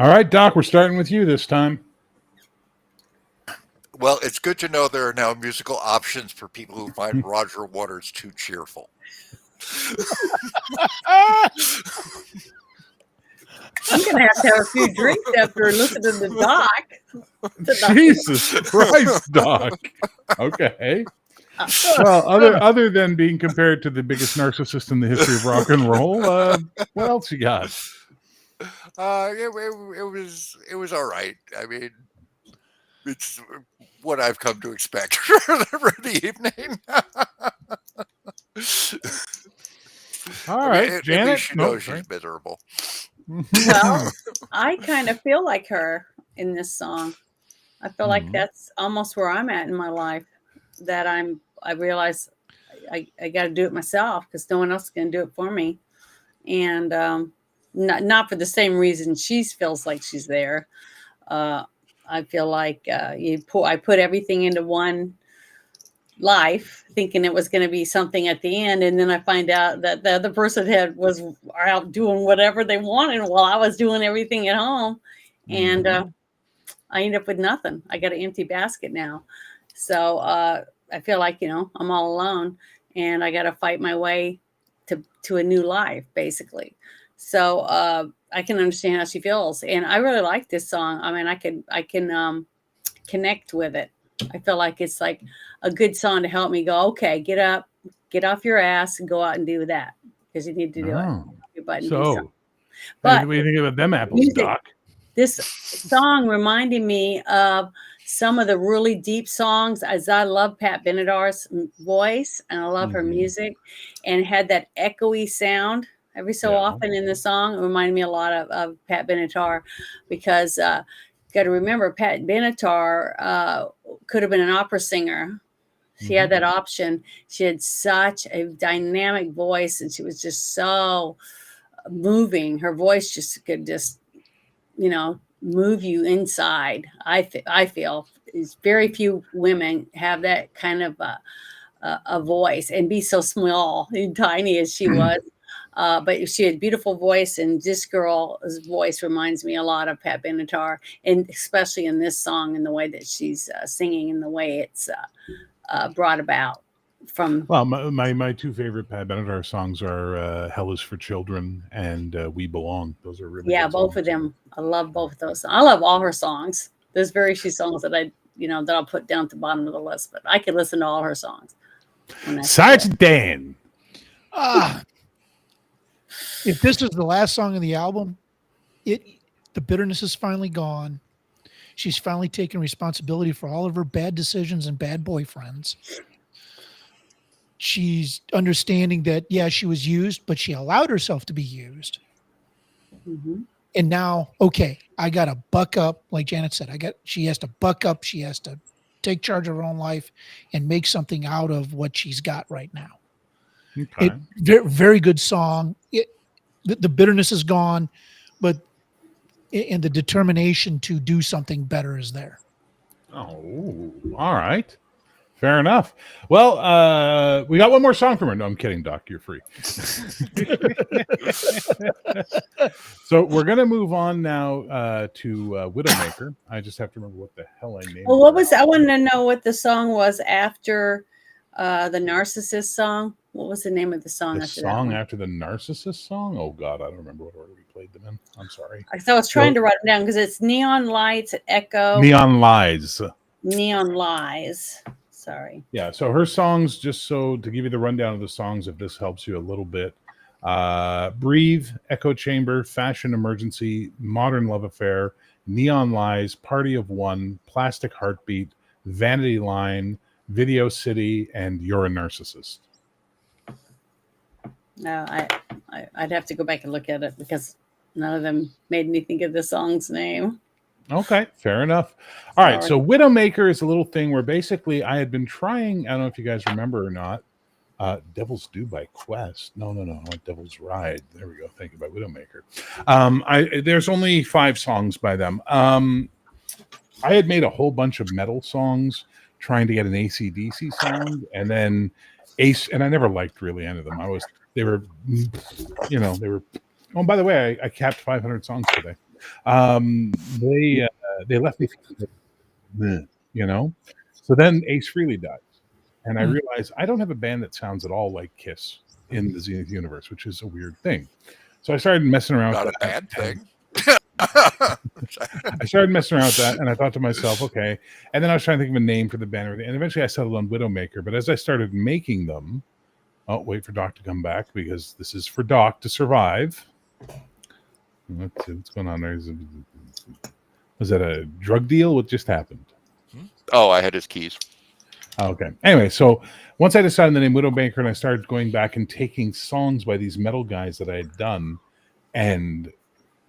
All right, Doc, we're starting with you this time. Well, it's good to know there are now musical options for people who find Roger Waters too cheerful. I'm going to have a few drinks after listening to Doc. Jesus Christ, Doc. Okay. Well, other than being compared to the biggest narcissist in the history of rock and roll, what else you got? It was all right. I mean, it's what I've come to expect for the evening. All right, at Janet. least she knows she's miserable. Well, I kind of feel like her in this song. I feel like that's almost where I'm at in my life. That I realize I got to do it myself because no one else can do it for me, and not for the same reason she feels like she's there. I feel like I put everything into one life, thinking it was going to be something at the end, and then I find out that the other person was out doing whatever they wanted while I was doing everything at home, and I end up with nothing. I got an empty basket now, so I feel like I'm all alone, and I got to fight my way to a new life, basically. So I can understand how she feels, and I really like this song. I mean, I can connect with it. I feel like it's like a good song to help me go, okay, get up, get off your ass, and go out and do that because you need to do it. Your butt and do something. What do you think about them apples, music, Doc? This song reminded me of some of the really deep songs, as I love Pat Benatar's voice and I love her music, and had that echoey sound every so often in the song. It reminded me a lot of Pat Benatar, because got to remember, Pat Benatar could have been an opera singer. She had that option. She had such a dynamic voice, and she was just so moving. Her voice just could move you inside. I feel is very few women have that kind of a voice and be so small and tiny as she was. But she had a beautiful voice, and this girl's voice reminds me a lot of Pat Benatar, and especially in this song, and the way that she's singing, and the way it's brought about from. Well, my two favorite Pat Benatar songs are "Hell Is for Children" and "We Belong." Those are really good both songs. of them. I love both of those. I love all her songs. There's very few songs that that I'll put down at the bottom of the list, but I could listen to all her songs. Sergeant Dan. If this is the last song of the album, the bitterness is finally gone. She's finally taken responsibility for all of her bad decisions and bad boyfriends. She's understanding that, she was used, but she allowed herself to be used. And now, okay, I got to buck up. Like Janet said, she has to buck up. She has to take charge of her own life and make something out of what she's got right now. Okay. Very, very good song. The bitterness is gone, and the determination to do something better is there. Oh, all right. Fair enough. Well, we got one more song from her. No, I'm kidding, Doc. You're free. So we're going to move on now to Widowmaker. I just have to remember what the hell I named. Well, I wanted to know what the song was after the Narcissist song. What was the name of the song? The song after the Narcissist song? Oh, God, I don't remember what order we played them in. I'm sorry. So I was trying to write it down because it's Neon Lights, Echo. Neon Lies. Neon Lies. Sorry. Yeah, so her songs, just so to give you the rundown of the songs, if this helps you a little bit. Breathe, Echo Chamber, Fashion Emergency, Modern Love Affair, Neon Lies, Party of One, Plastic Heartbeat, Vanity Line, Video City, and You're a Narcissist. No, I'd have to go back and look at it because none of them made me think of the song's name. Okay, fair enough. All right, so Widowmaker is a little thing where basically I had been trying, I don't know if you guys remember or not, Devil's Due by Quest. No, Devil's Ride. There we go. Thank you, by Widowmaker. There's only 5 songs by them. I had made a whole bunch of metal songs trying to get an AC/DC sound, and then and I never liked really any of them. They were, oh, by the way, I capped 500 songs today. They left me, feeling, you know. So then Ace Frehley dies, and I realized I don't have a band that sounds at all like Kiss in the Zenith universe, which is a weird thing. So I started messing around. Not with a that, bad thing. I started messing around with that, and I thought to myself, okay. And then I was trying to think of a name for the band, and eventually I settled on Widowmaker. But as I started making them, wait for Doc to come back because this is for Doc to survive. What's going on there? Was that a drug deal? What just happened? Oh, I had his keys. Okay. Anyway, so once I decided the name Widowmaker, and I started going back and taking songs by these metal guys that I had done and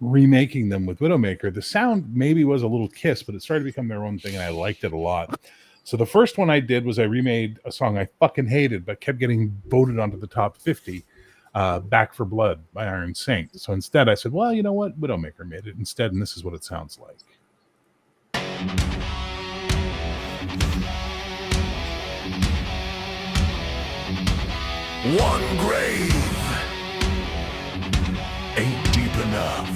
remaking them with Widowmaker, the sound maybe was a little Kiss, but it started to become their own thing, and I liked it a lot. So the first one I did was I remade a song I fucking hated, but kept getting voted onto the top 50, Back for Blood by Iron Saint. So instead I said, well, you know what? Widowmaker made it instead, and this is what it sounds like. One grave ain't deep enough.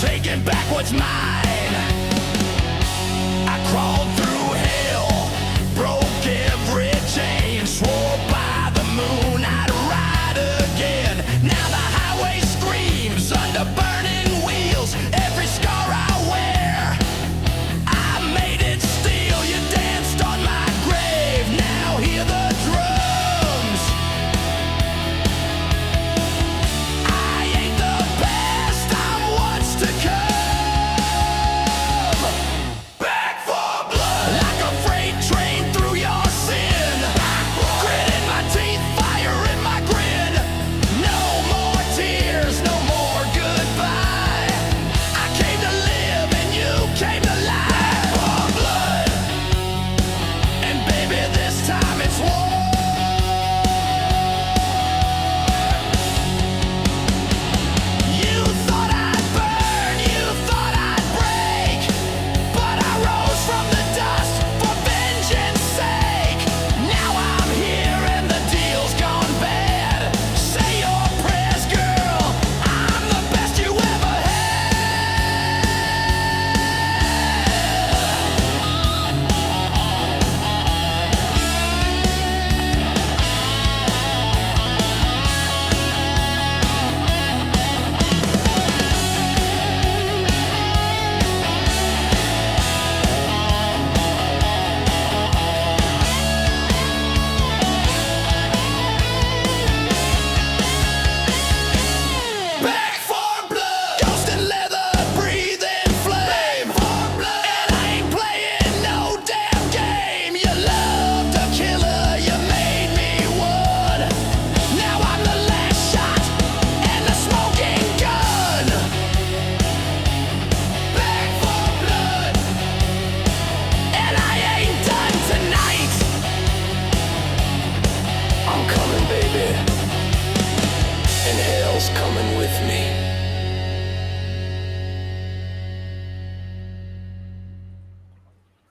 Taking back what's mine. I crawled through hell, broke every chain, swore by the moon I'd ride again. Now the highway screams under burning wheels. Every scar I wear, I made it steel. You danced on my grave, now hear the drums. I ain't the best, I'm what's to come. Back for blood, like a freight train through your sin. Grit in my teeth, fire in my grin. No more tears, no more goodbye. I came to live and you came to lie. For blood, and baby this time it's war. You thought I'd burn, you thought I'd break, but I rose from the dust for vengeance sake. Now I'm here and the deal's gone bad. Say your prayers, girl, I'm the best you ever Back for blood, ghost and leather, breathing flame. And I ain't playing no damn game. You loved a killer, you made me one. Now I'm the last shot and the smoking gun. Back for blood, and I ain't done tonight. I'm coming, baby, and hell's coming with me.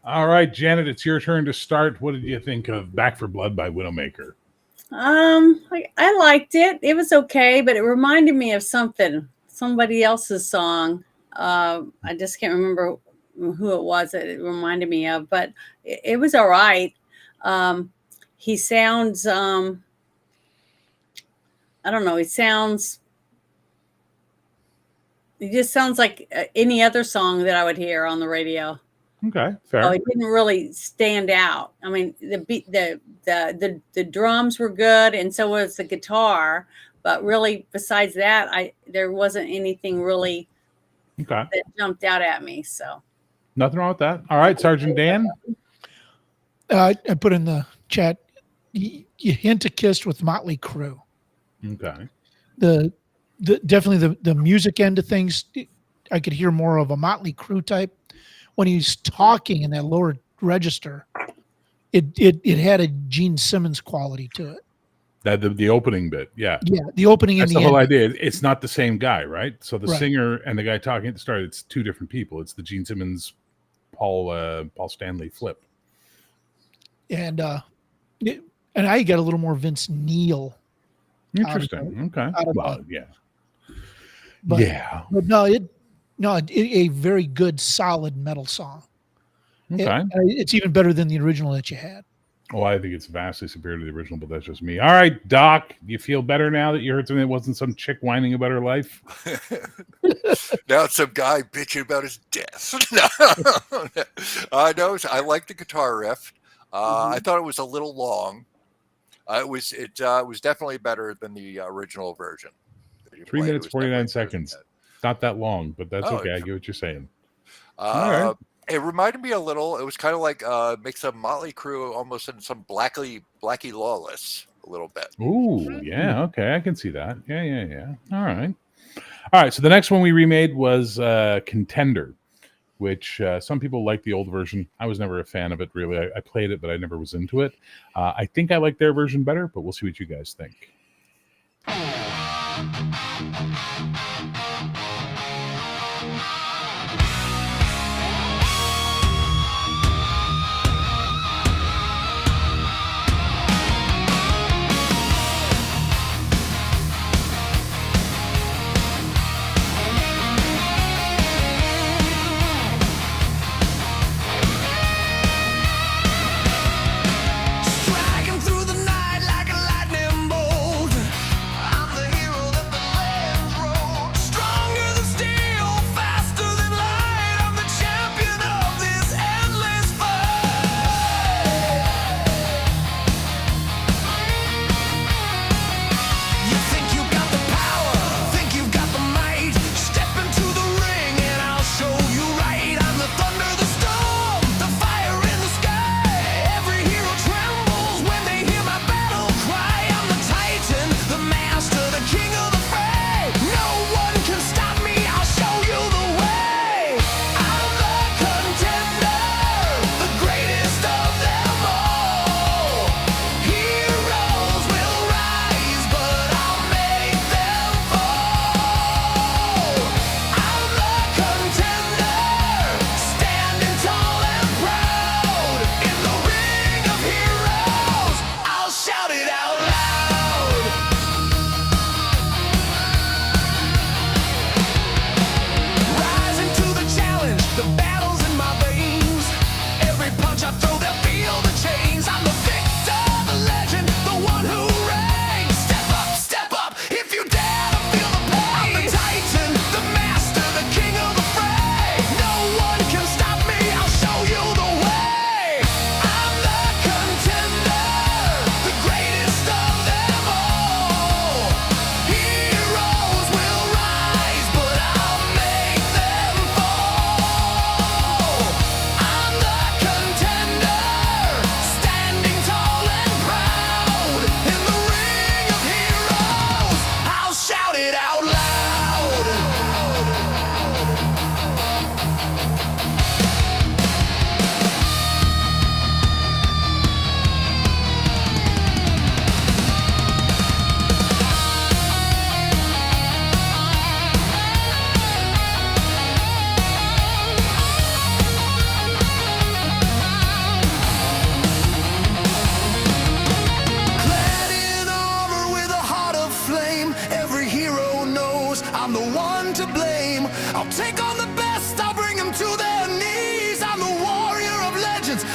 All right, Janet, it's your turn to start. What did you think of Back for Blood by Widowmaker? I liked it. It was okay, but it reminded me of somebody else's song. I just can't remember who it was that it reminded me of, but it was all right. He sounds, I don't know. He just sounds like any other song that I would hear on the radio. Okay, Oh, fair. it didn't really stand out. I mean, the beat, the drums were good, and so was the guitar. But really, besides that, there wasn't anything really Okay, that jumped out at me. So nothing wrong with that. All right, Sergeant Dan. I put in the chat. You hint a kiss with Motley Crue. Okay. The definitely the music end of things. I could hear more of a Motley Crue type when he's talking in that lower register. It had a Gene Simmons quality to it. That the opening bit, yeah. Yeah, the opening That's and the the whole end. idea. It's not the same guy, right? So the Right. singer and the guy talking at the start, it's two different people. It's the Gene Simmons, Paul Stanley flip. And I got a little more Vince Neil. Interesting. Okay. out of Well, yeah. But, Yeah. but a very good, solid metal song. Okay. It's even better than the original that you had. Oh, I think it's vastly superior to the original, but that's just me. All right, Doc, you feel better now that you heard something that wasn't some chick whining about her life? Now it's some guy bitching about his death. No, I like the guitar riff. I thought it was a little long. It was definitely better than the original version. 3 minutes, It was 49 definitely better than seconds. that. Not that long, but that's Oh, okay. I get what you're saying. All Uh, right. It reminded me a little. It was kind of like mix of Motley Crue almost in some Blackie Lawless a little bit. Ooh, yeah, okay. I can see that. Yeah. All right. So the next one we remade was Contender, which some people like the old version. I was never a fan of it, really. I played it, but I never was into it. I think I like their version better, but we'll see what you guys think. Striking through the night like a lightning bolt. I'm the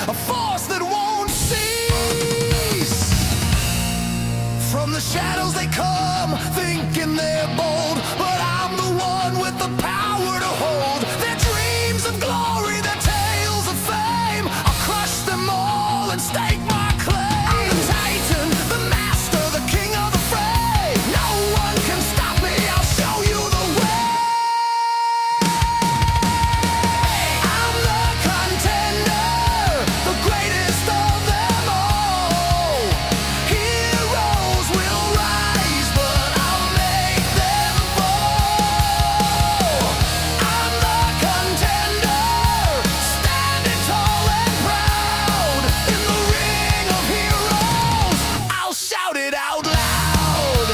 a force that won't cease. From the shadows they come, thinking they're bold, but I'm the one with the power to hold their dreams of glory, their tales of fame. I'll crush them all and stake my claim. I'm the Titan, the master, the king of the fray. No one can stop me, I'll show you the way. I'm the contender, the greatest of them all. Heroes will rise, but I'll make them fall. I'm the contender, standing tall and proud. In the ring of heroes, I'll shout it out loud.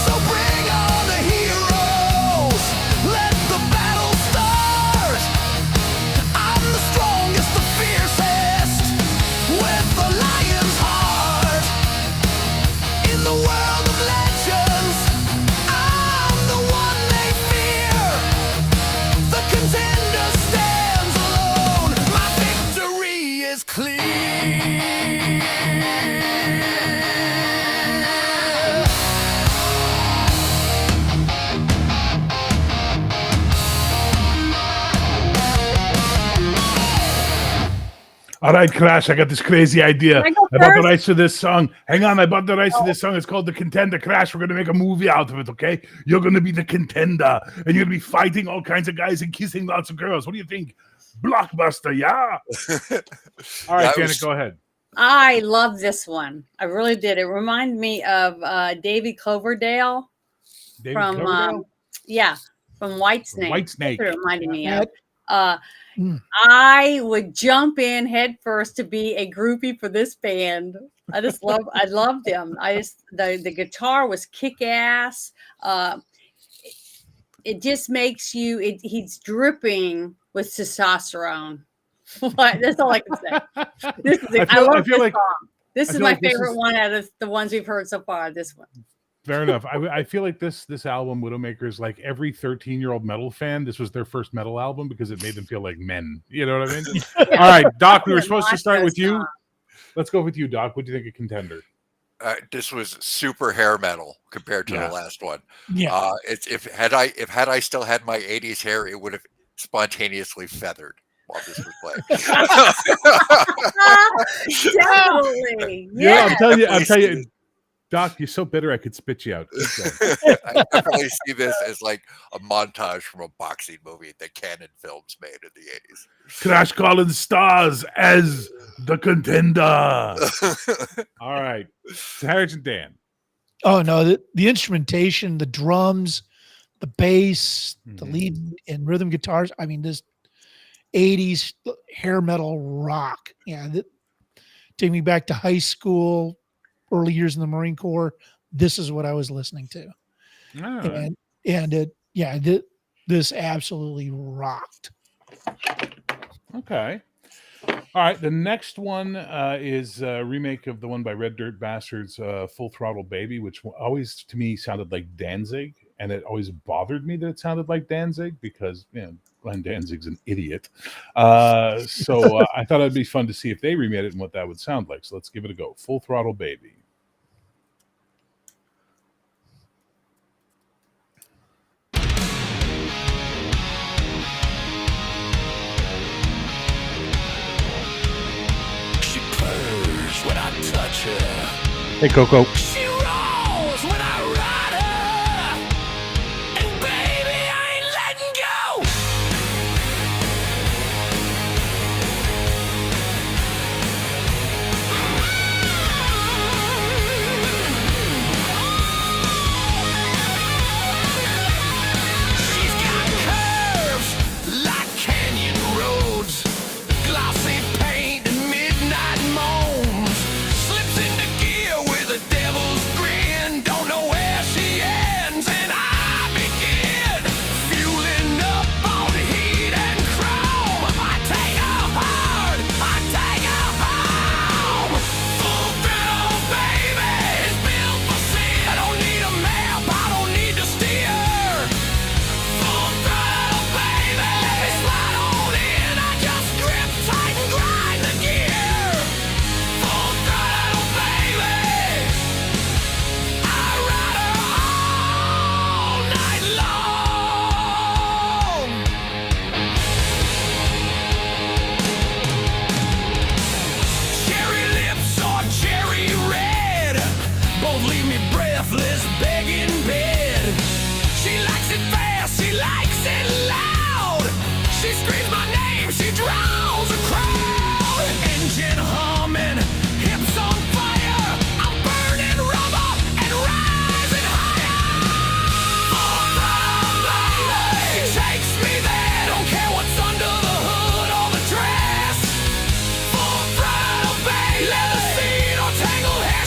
So bring on the heroes, let the battle start. I'm the strongest, the fiercest, with the lion's heart. In the world of legends, I'm the one they fear. The contender stands alone, my victory is clear. All right, Crash, I got this crazy idea. Can I go I bought the first? rights to this song. Hang on, I bought the rights to this song. It's called The Contender. Crash, we're going to make a movie out of it, okay? You're going to be the contender, and you're going to be fighting all kinds of guys and kissing lots of girls. What do you think? Blockbuster, yeah? All right, That Janet, was- go ahead. I love this one. I really did. It reminded me of Davy Cloverdale David from Coverdale? from Whitesnake. White Snake. That's what it reminded me Yeah. of. Mm. I would jump in head first to be a groupie for this band. I loved them. The guitar was kick ass. It just makes you. He's dripping with testosterone. That's all I can say. This is. I love this song. This I is feel my like this favorite is- one out of the ones we've heard so far. This one. Fair enough. I feel like this album, Widowmakers, like every 13-year-old metal fan, this was their first metal album because it made them feel like men. You know what I mean? All right, Doc, we were supposed to start with you. Let's go with you, Doc. What do you think of Contender? This was super hair metal compared to Yeah. the last one. Yeah. If had I still had my 80s hair, it would have spontaneously feathered while this was playing. Definitely. Yeah, Yeah. I'm telling you, Doc, you're so bitter I could spit you out. Keep going. I definitely see this as like a montage from a boxing movie that Cannon Films made in the 80s. Crash Collins stars as the Contender. All right, Sergeant Dan. Oh no, the instrumentation, the drums, the bass, the Mhm. lead and rhythm guitars. I mean, this 80s hair metal rock. Yeah, take me back to high school, early years in the Marine Corps. This is what I was listening to, All right. this absolutely rocked. Okay. All right. The next one is a remake of the one by Red Dirt Bastards, Full Throttle Baby, which always to me sounded like Danzig. And it always bothered me that it sounded like Danzig because, Glenn Danzig's an idiot. So I thought it'd be fun to see if they remade it and what that would sound like. So let's give it a go. Full Throttle Baby. She purrs when I touch her. Hey, Coco. She rolls when I ride her. And baby, I ain't letting go. She's got curves like canyon roads, glossy paint and midnight moans. Slips into gear with a devil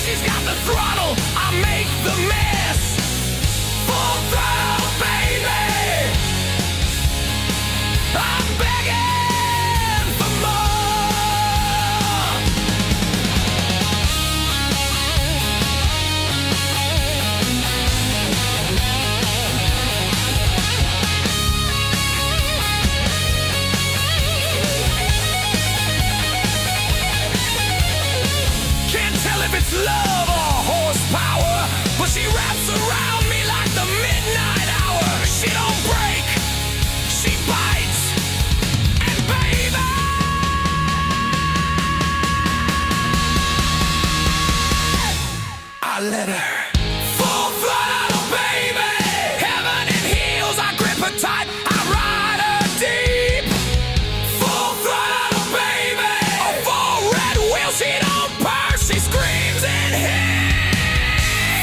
she's got the throttle, I make the mess. Full throttle, baby. I'm begging for more. Can't tell if it's love or horsepower, but she wraps around me like the midnight hour. She don't break, she bites, and baby, I let her. Full throttle, baby. Heaven in heels, I grip her tight, I ride her deep. Full throttle, baby. A full red wheel, she don't purr, she screams in here.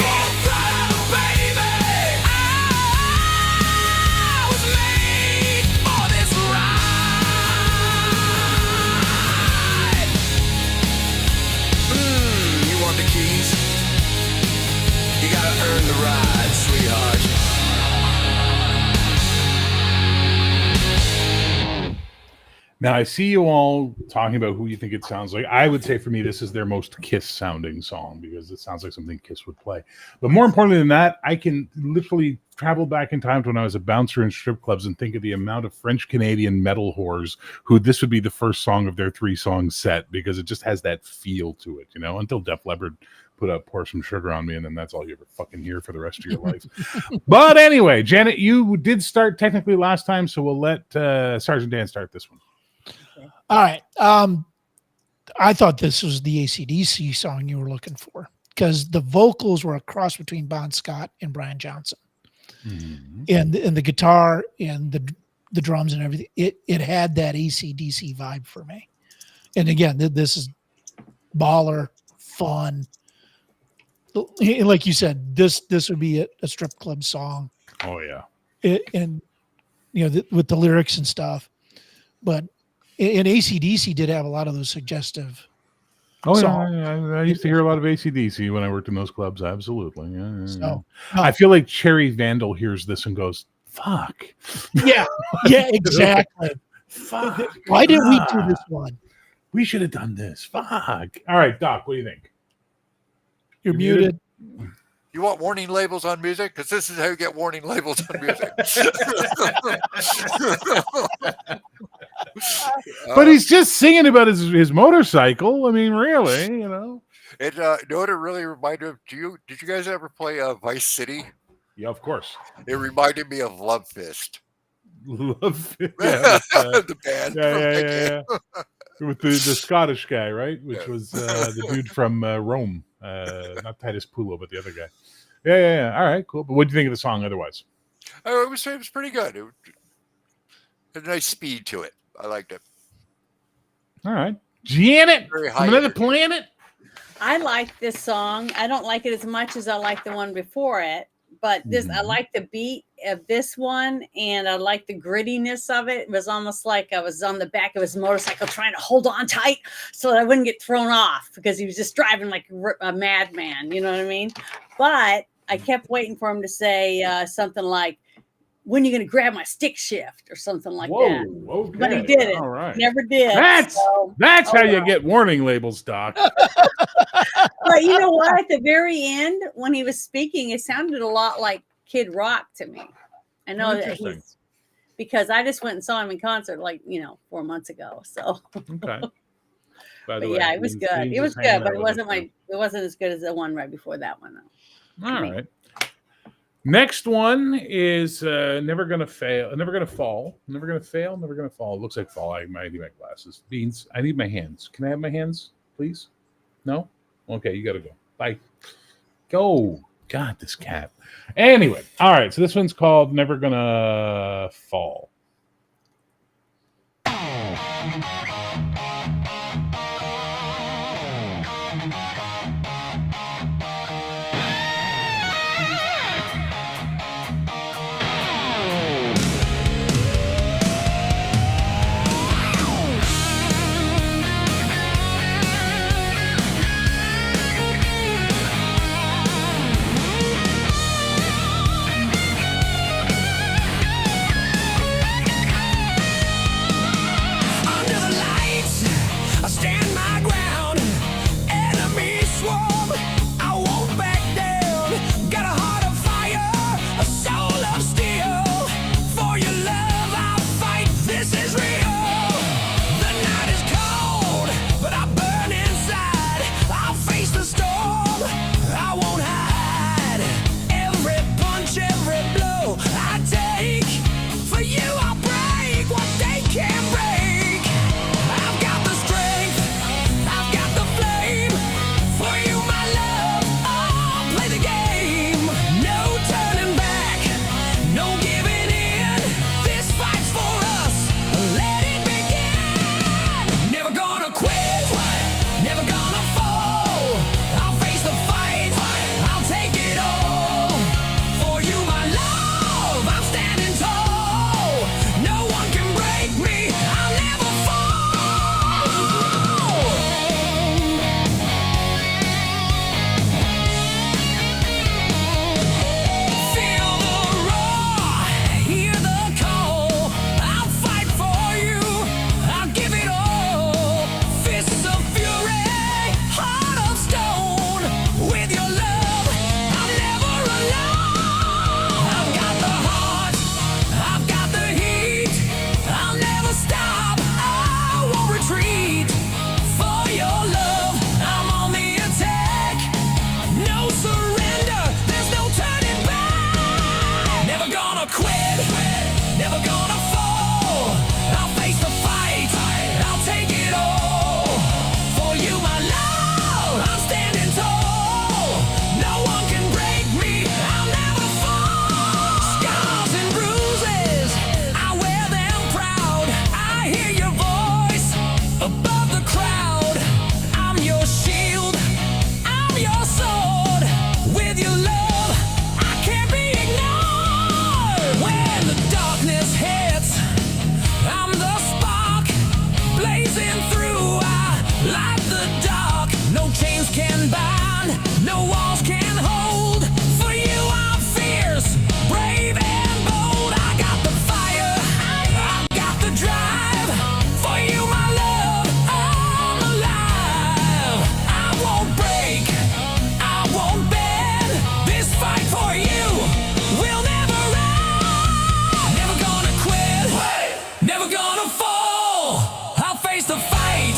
Full throttle, baby. I was made for this ride. You want the keys? You gotta earn the ride, sweetheart. Now I see you all talking about who you think it sounds like. I would say for me, this is their most Kiss sounding song because it sounds like something Kiss would play. But more importantly than that, I can literally travel back in time to when I was a bouncer in strip clubs and think of the amount of French Canadian metal whores who this would be the first song of their 3-song set because it just has that feel to it, you know, until Def Leppard put up Pour Some Sugar on Me, and then that's all you ever fucking hear for the rest of your life. But anyway, Janet, you did start technically last time, so we'll let Sergeant Dan start this one. All right. I thought this was the AC/DC song you were looking for because the vocals were a cross between Bon Scott and Brian Johnson, and the guitar and the drums and everything. It had that AC/DC vibe for me. And again, this is baller, fun. Like you said, this would be a strip club song. Oh yeah. And you know, with the lyrics and stuff. But and AC/DC did have a lot of those suggestive. Oh songs. yeah, I used to hear a lot of AC/DC when I worked in those clubs. Absolutely. Yeah. So, I feel like Cherry Vandal hears this and goes, "Fuck." yeah, exactly. Fuck. Why didn't we do this one? We should have done this. Fuck. All right, Doc, what do you think? You're muted. You want warning labels on music? Because this is how you get warning labels on music. But he's just singing about his motorcycle. I mean, really, you know. And you know what it really reminded of? Did you guys ever play Vice City? Yeah, of course. It reminded me of Love Fist. Love it. The band. Yeah. With the Scottish guy, right? Which was the dude from Rome. Not Titus Pulo, but the other guy. Yeah. All right, cool. But what do you think of the song otherwise? It was pretty good. It had a nice speed to it. I liked it. All right. Janet Very high from another energy. planet. I like this song. I don't like it as much as I like the one before it, but this I like the beat of this one, and I like the grittiness of it. It was almost like I was on the back of his motorcycle trying to hold on tight so that I wouldn't get thrown off because he was just driving like a madman. You know what I mean? But I kept waiting for him to say something like, "When are you going to grab my stick shift?" or something like that. Okay. But he didn't. All right. Never did. That's So- how you get warning labels, Doc. But you know what? At the very end, when he was speaking, it sounded a lot like Kid Rock to me. I know that Interesting. he's because I just went and saw him in concert 4 months ago. So, Okay. By the but way, yeah, it was Beans- good. Beans It was is hanging good, but out it with wasn't us, it wasn't as good as the one right before that one though. All right. Next one is Never Gonna Fail. Never Gonna Fall. Never Gonna Fail. Never Gonna Fall. It looks like fall. I need my glasses. Beans, I need my hands. Can I have my hands, please? No? Okay, you gotta go. Bye. Go. God, this cat. Anyway, all right. So this one's called Never Gonna Fall. the dark. No chains can bind, no walls can hold. For you I'm fierce, brave and bold. I got the fire, I got the drive. For you my love, I'm alive. I won't break, I won't bend. This fight for you will never end. Never gonna quit, never gonna fall. I'll face the fight,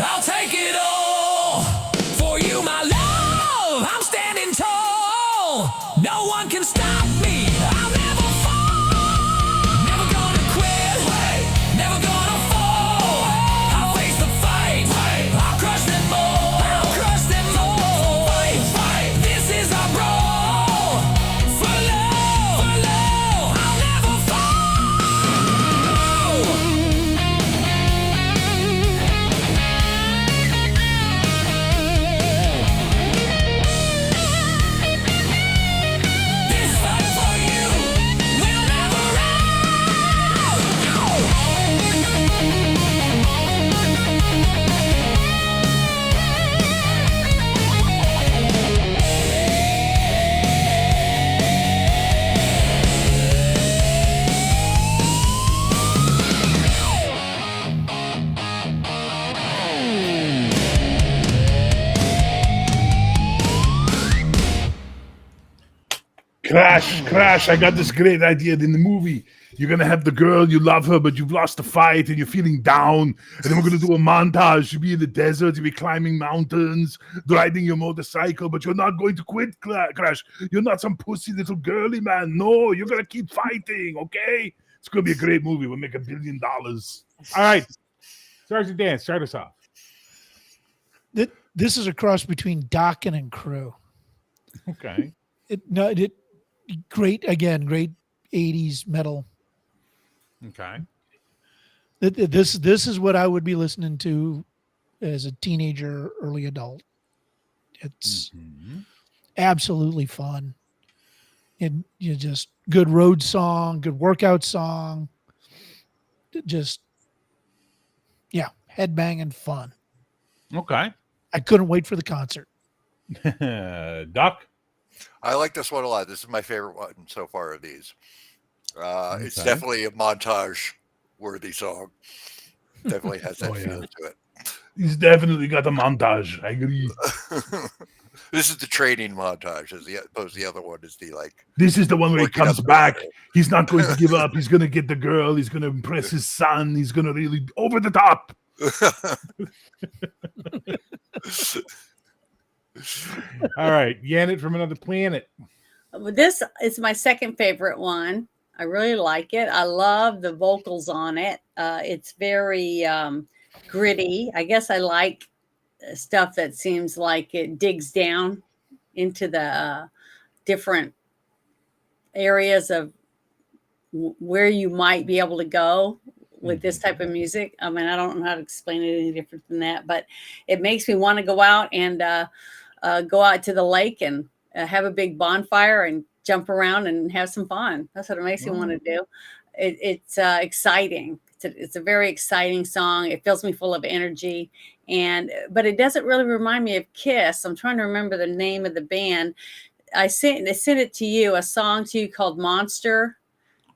I'll take it all. For you my love, I'm standing tall. No one can stop me, I'll never fall. Never gonna quit, never gonna fall. I'll face the fight, I'll crush them all. I'll crush them all. This is our brawl. For love, I'll never fall. This fight for you will never Crash, I got this great idea in the movie. You're going to have the girl, you love her, but you've lost the fight and you're feeling down. And then we're going to do a montage. You'll be in the desert, you'll be climbing mountains, riding your motorcycle, but you're not going to quit, Crash. You're not some pussy little girly man. No, you're going to keep fighting, okay? It's going to be a great movie. We'll make $1 billion. All right. Sergeant Dan, start us off. This is a cross between Dokken and Crow. Okay. Great 80s metal. Okay. This is what I would be listening to as a teenager, early adult. It's absolutely fun. And you just good road song, good workout song. Just headbanging fun. Okay. I couldn't wait for the concert. Doc? I like this one a lot. This is my favorite one so far of these. It's Okay. definitely a montage worthy song. Definitely has that Oh, yeah. feel to it. He's definitely got a montage. I agree. This is the training montage, as opposed to the other one is the like. This is the one where he working comes up back. the- He's not going to give up. He's going to get the girl. He's going to impress his son. He's going to really over the top. All right. Yanit from Another Planet. This is my second favorite one. I really like it. I love the vocals on it. It's very gritty. I guess I like stuff that seems like it digs down into the different areas of where you might be able to go with this type of music. I mean, I don't know how to explain it any different than that, but it makes me want to go out and go out to the lake and have a big bonfire and jump around and have some fun. That's what it makes me want to do. It's exciting. It's a very exciting song. It fills me full of energy, but it doesn't really remind me of Kiss. I'm trying to remember the name of the band. I sent it to you, a song to you called Monster,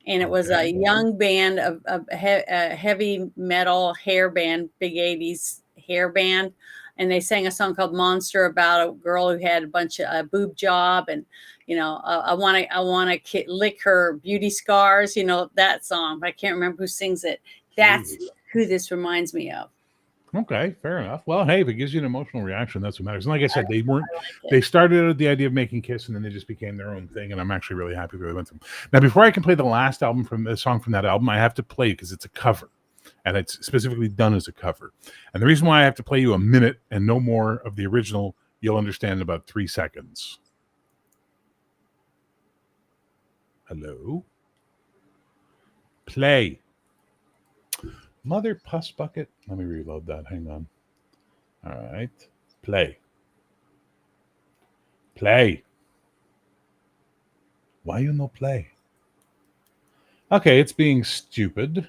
and it was a young band of a heavy metal hair band, big 80s hair band. And they sang a song called Monster about a girl who had a bunch of boob job. And, I want to lick her beauty scars, that song. But I can't remember who sings it. That's who this reminds me of. Okay, fair enough. Well, hey, if it gives you an emotional reaction, that's what matters. And like I said, they started with the idea of making Kiss, and then they just became their own thing. And I'm actually really happy they went through. Now, before I can play the last song from that album, I have to play because it's a cover. And it's specifically done as a cover. And the reason why I have to play you a minute and no more of the original, you'll understand in about 3 seconds. Hello? Play. Mother Puss Bucket. Let me reload that. Hang on. All right. Play. Play. Why you no play? Okay, it's being stupid.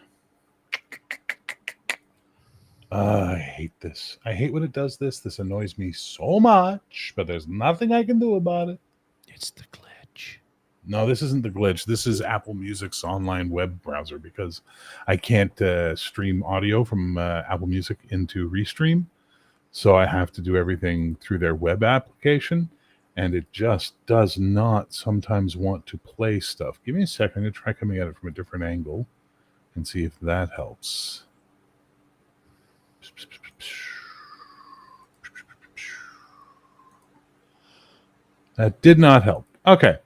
I hate this. I hate when it does this. This annoys me so much, but there's nothing I can do about it. It's the glitch. No, this isn't the glitch. This is Apple Music's online web browser because I can't stream audio from Apple Music into Restream. So I have to do everything through their web application. And it just does not sometimes want to play stuff. Give me a second. I'm going to try coming at it from a different angle and see if that helps. That did not help. Okay.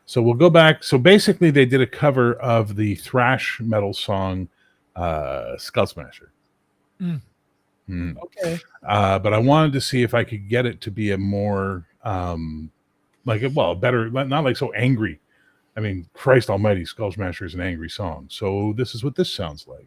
So we'll go back. So basically, they did a cover of the thrash metal song Skull Smasher. Okay. But I wanted to see if I could get it to be a more better, not like so angry. I mean, Christ Almighty, Skull Smasher is an angry song. So this is what this sounds like.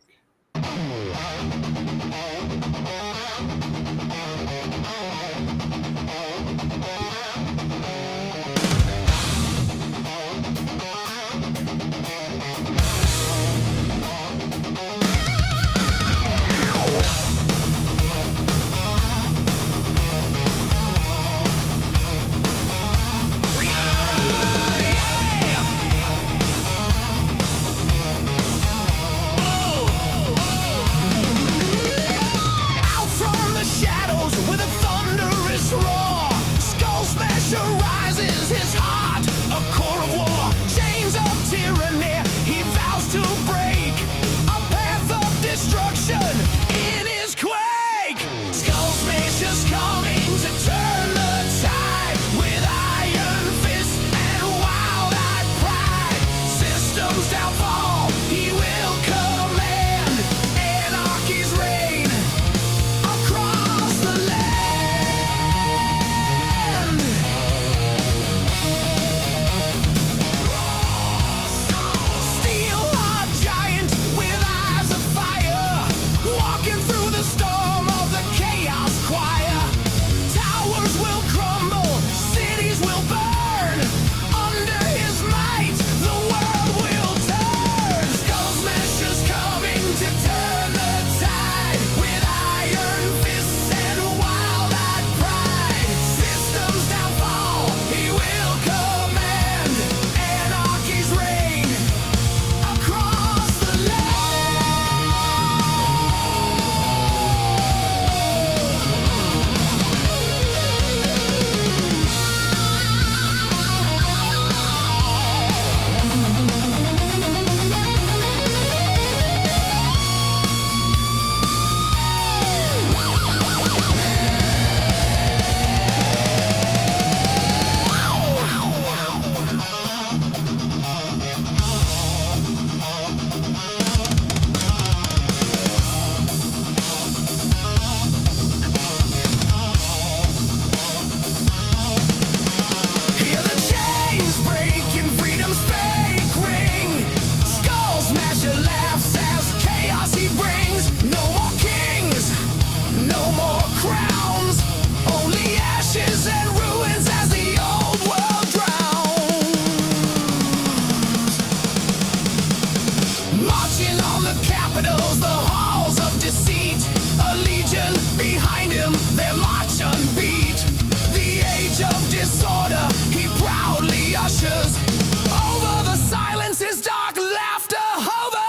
Out from the shadows with a thunderous roar, Skull Smasher rises, his heart a core of war. Chains of tyranny he vows to break, a path of destruction in his quake. Skull Smasher's coming to turn the tide with iron fist and wild-eyed pride. Systems downfall, he will command anarchy's reign across the land. Steel-heart giant with eyes of fire, walking through the storm of the chaos choir. Towers will crumble, cities will burn. Under his might, the world will turn. Skull Smasher's coming to turn the tide with iron fists and wild-eyed pride. Systems downfall, he will command anarchy's reign across the Hear the chains break in freedom's fake ring. Skull Smasher laughs as chaos he brings. No more kings, no more crowns, only ashes and ruins as the old world drowns. Marching on the capitals, the halls of deceit, a legion behind him, their march unbeat. The age of disorder he proudly ushers. Over the silence his dark laughter hovers.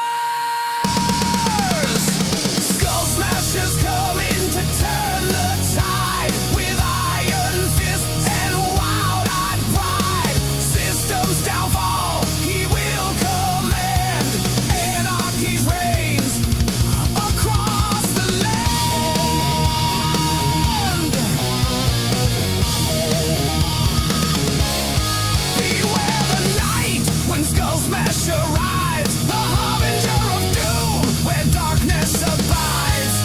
Skull Smasher's coming to turn the tide with iron fists and wild-eyed pride. Systems downfall, he will command anarchy's reigns across the land. Beware the night when Skull Smasher rides, the harbinger of doom where darkness abides.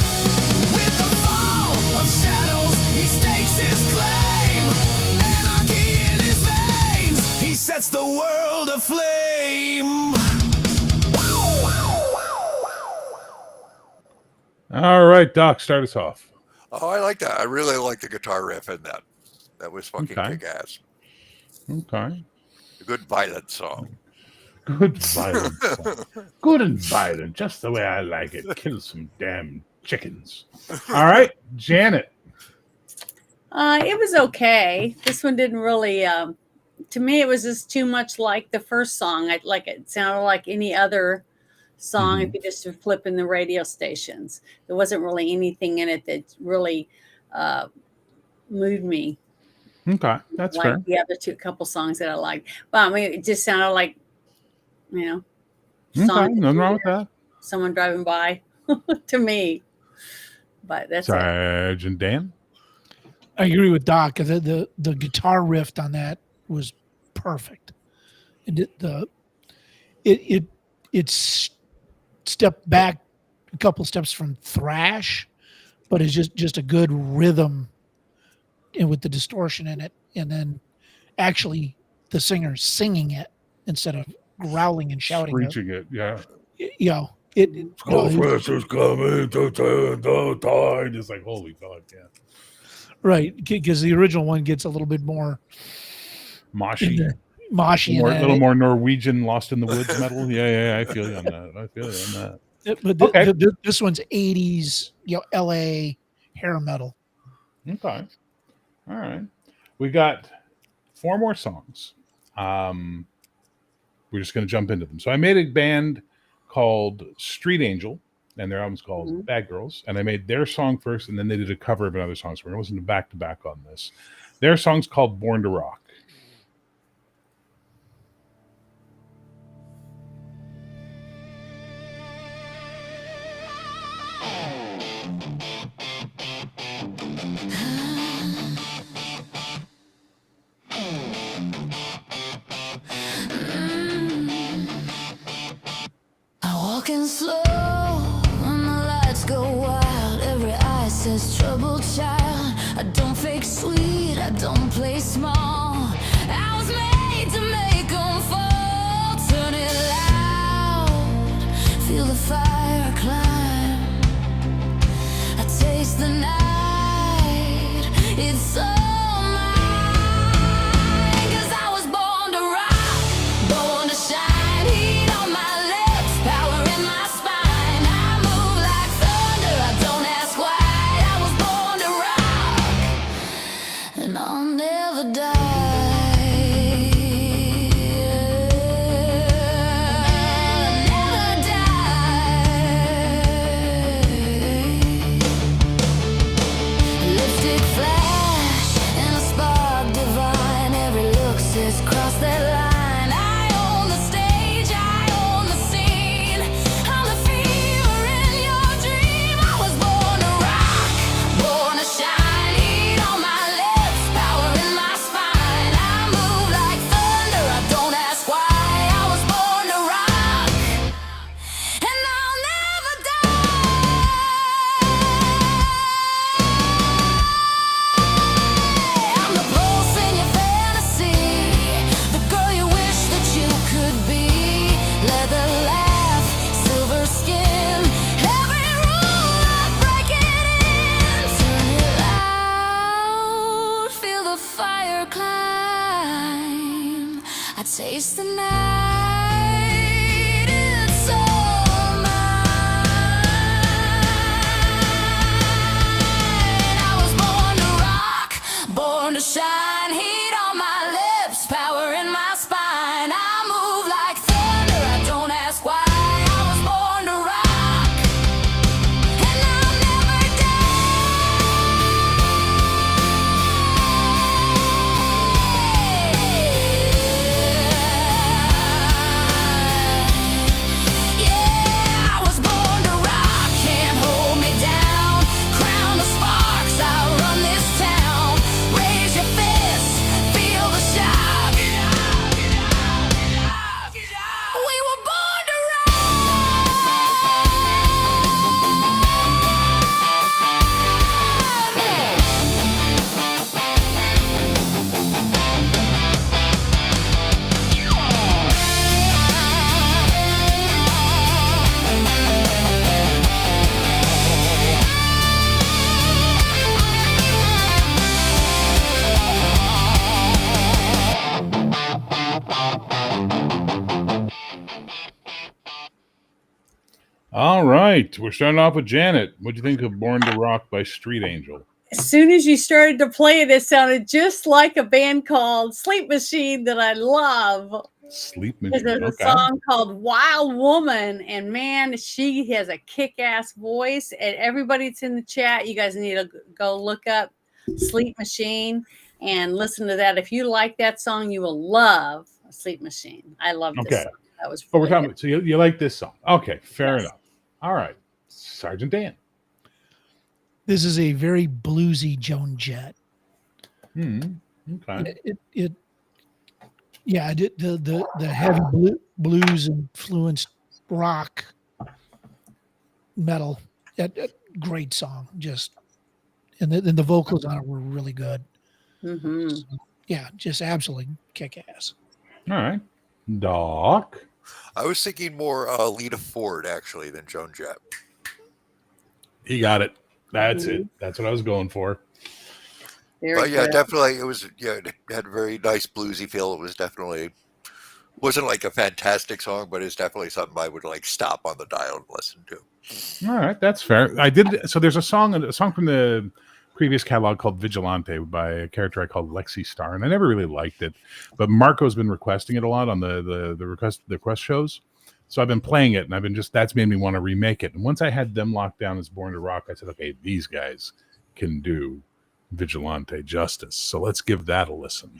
With the fall of shadows, he stakes his claim. Anarchy in his veins, he sets the world aflame. All right, Doc, start us off. Oh, I like that. I really like the guitar riff in that. That was fucking Okay. kick-ass. Okay. A good violent song. Good violent song. Good and violent, just the way I like it. Kill some damn chickens. All right, Janet. It was okay. This one didn't really. To me, it was just too much like the first song. It sounded like any other song if you just were flipping the radio stations. There wasn't really anything in it that really moved me. Okay, that's like fair. the other couple songs that I liked. But I mean, it just sounded like, Okay, song that nothing you wrong with hear that. someone driving by to me. But that's it. Sergeant Dan. I agree with Doc. The guitar riff on that was perfect, and it's stepped back a couple steps from thrash, but it's just a good rhythm, and with the distortion in it, and then actually the singer singing it instead of growling and shouting. Screeching it, yeah. You know, it Pressure's coming to turn the tide. It's like, holy God, yeah. right, because the original one gets a little bit more Moshy. moshy, A and little more Norwegian Lost in the Woods metal. Yeah, I feel you on that. But Okay. this one's 80s, LA hair metal. Okay. All right. We got 4 more songs. We're just going to jump into them. So I made a band called Street Angel, and their album's called Bad Girls. And I made their song first, and then they did a cover of another song. So we're going to listen to back on this. Their song's called Born to Rock. Walking slow when the lights go wild. Every eye says troubled child. I don't fake sweet, I don't play small. I was made to make 'em fall. Turn it loud, feel the fire climb. I taste the night, it's all mine. 'Cause I was born to rock, born to shine. Heat on my lips, power in my spine. I move like thunder, I don't ask why. I was born to rock, and I'll never die. Never die. Lipstick flash and a spark divine. Every look says cross that line. I own the stage, I own the scene. I'm the fever in your dream. I was born to rock, born to shine. Heat on my lips, power in my spine. I move like thunder, I don't ask why. I was born to rock, and I'll never die. I'm the pulse in your fantasy, the girl you wish that you could be. Leather laugh, silver skin, every rule I break it in. Turn it loud, feel the fire climb. I taste the night, it's all mine. I was born to rock, born to shine. Heat on my lips, power in my spine. I move like thunder, I don't ask why. I was born to rock, and I'll never die. Yeah, I was born to rock, can't hold me down. Crown of sparks, I'll run this town. Raise your fist. All right. We're starting off with Janet. What'd you think of Born to Rock by Street Angel? As soon as you started to play it, it sounded just like a band called Sleep Machine that I love. Sleep There's Machine. a Okay. song called Wild Woman, and man, she has a kick-ass voice. And everybody that's in the chat, you guys need to go look up Sleep Machine and listen to that. If you like that song, you will love Sleep Machine. I love this Okay. song. That was But we're really talking good. about, so you like this song. Okay, fair Yes. enough. All right. Sergeant Dan. This is a very bluesy Joan Jett. Okay. The heavy blues influenced rock metal. Great song, and the vocals on it were really good. Mhm. Yeah, just absolutely kick ass. All right. Doc. I was thinking more Lita Ford actually than Joan Jett. He got it. That's it. That's what I was going for. Very But yeah, good. definitely it was. Yeah, it had a very nice bluesy feel. It was definitely wasn't like a fantastic song, but it's definitely something I would like stop on the dial and listen to. All right, that's fair. I did. So there's a song from the previous catalog called Vigilante by a character I called Lexi Starr, and I never really liked it. But Marco's been requesting it a lot on the request shows, so I've been playing it, and I've been that's made me want to remake it. And once I had them locked down as Born to Rock, I said, okay, these guys can do Vigilante justice. So let's give that a listen.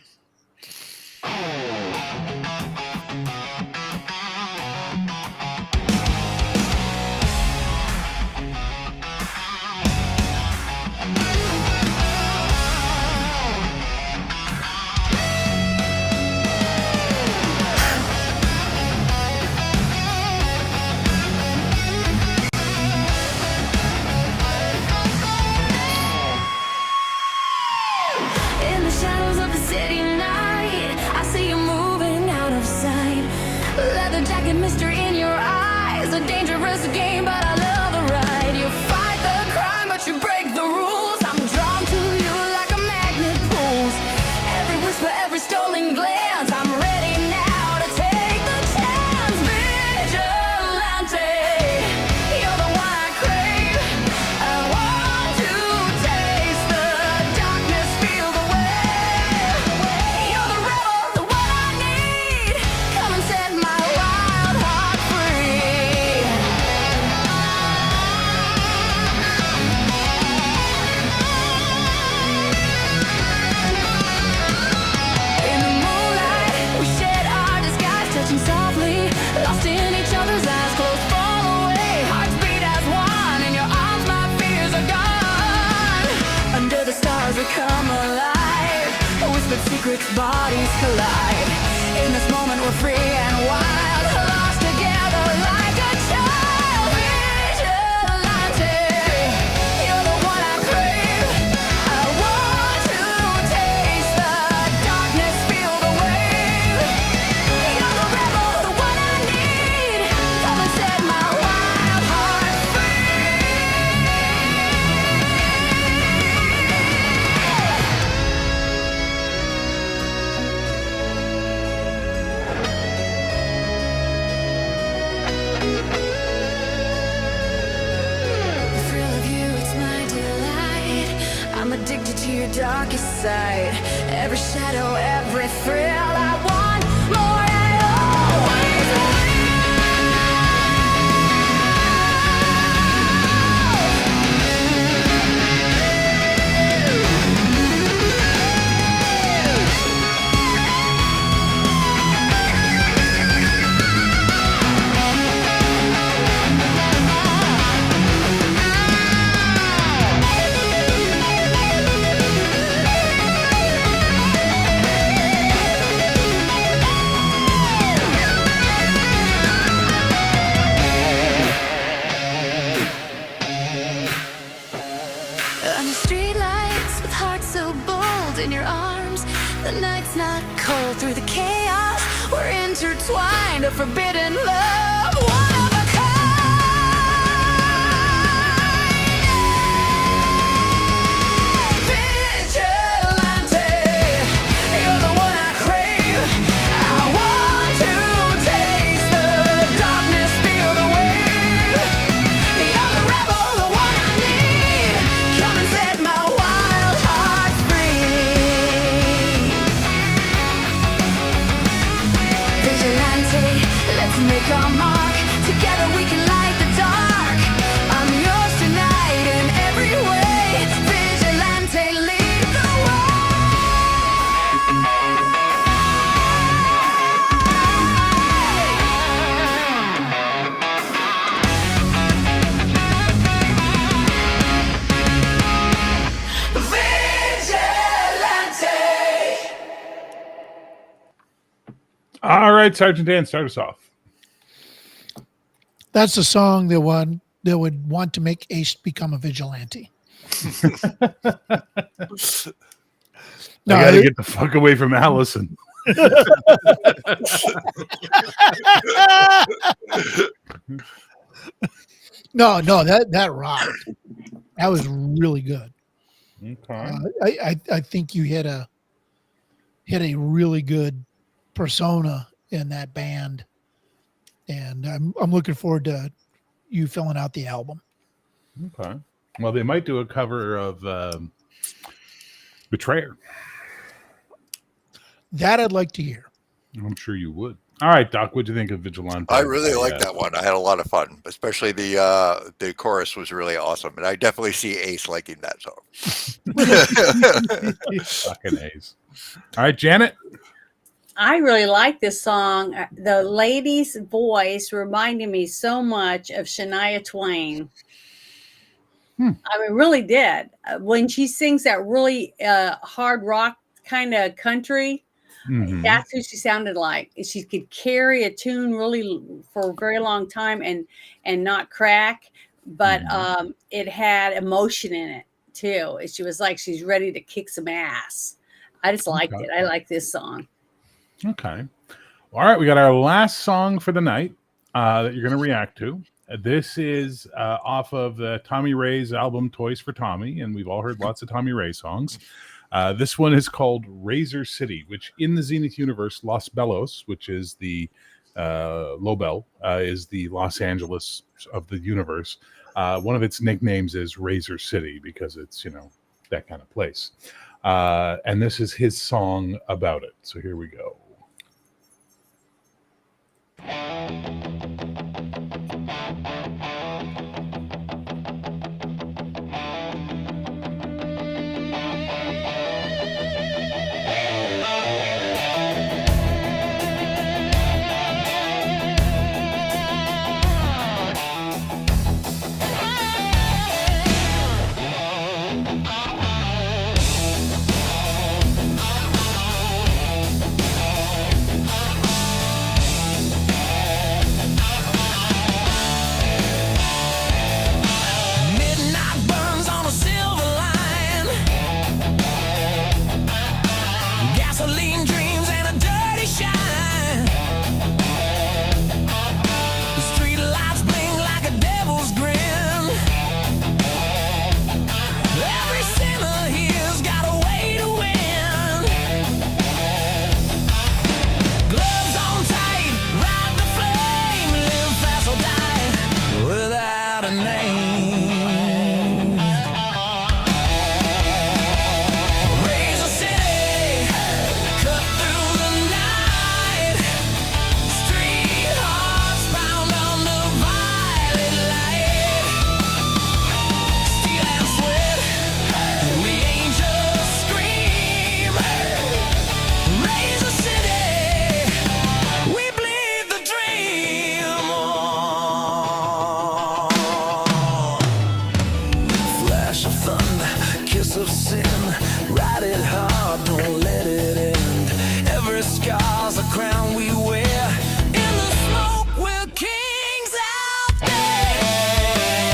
In the shadows of the city night, I see you moving out of sight. Leather jacket, mystery in your eyes. A dangerous game, but I love the ride. You fight the crime, but you break the rules. I'm drawn to you like a magnet pulls. Every whisper, every stolen glance. I'm ready now to take the chance. Vigilante, you're the one I crave. I want to taste the darkness, feel the wave. You're the rebel, the one I need. Come and set my wild heart free. In the moonlight, we shed our disguise, touching softly, lost in each other's eyes, close fall away, hearts beat as one. In your arms, my fears are gone. Under the stars, we come alive. Whispered secrets, bodies collide. In this moment, we're free and wild, lost together like a child. Vigilante, you're the one I crave. I want to taste the darkness, feel the wave. You're the rebel, the one I need. Come and set my wild heart The thrill of you, it's my delight. I'm addicted to your darkest side. Every shadow, every thrill. I want more. I always Under streetlights with hearts so bold in your arms. The night's not cold through the chaos. We're intertwined, a forbidden love. One of a kind. Vigilante, you're the one I crave. I want to taste the darkness, feel the wave. make our mark. Together we can light the dark. I'm yours tonight in every way. Vigilante, lead the Vigilante. All right, Sergeant Dan, start us off. That's the song that would want to make Ace become a vigilante. I No, gotta it- get the fuck away from Allison. no, that rocked. That was really good. Okay. I think you hit a really good persona in that band, and I'm looking forward to you filling out the album. Okay. Well, they might do a cover of Betrayer. That I'd like to hear. I'm sure you would. All right, Doc, what'd you think of Vigilante? I really like that one. I had a lot of fun, especially the chorus was really awesome, and I definitely see Ace liking that song. Fucking Ace. All right, Janet. I really like this song. The lady's voice reminded me so much of Shania Twain. I mean, really did. When she sings that really hard rock kind of country, Mhm. that's who she sounded like. She could carry a tune really for a very long time and not crack, but it had emotion in it too. She was like she's ready to kick some ass. I just liked Okay. it. I like this song. Okay. All right, we got our last song for the night that you're going to react to. This is off of the Tommy Ray's album Toys for Tommy, and we've all heard lots of Tommy Ray songs. This one is called Razor City, which in the Zenith universe, Los Belos, which is the Lobel, is the Los Angeles of the universe. One of its nicknames is Razor City because it's, that kind of place. And this is his song about it. So here we go. Midnight burns on a silver line. Gasoline dreams and a dirty shine. The street lights bling like a devil's grin. Every sinner here's got a way to win. Gloves on tight, ride the flame, live fast or die without a name. Razor City, cut through the night. Street hearts bound under violet light. Steel and sweat, we ain't just scream. Razor City, we bleed the dream on. Flash of thunder, kiss of sin. Ride it hard, don't let it end. Every scar's a crown we wear. In the smoke, we're kings out there.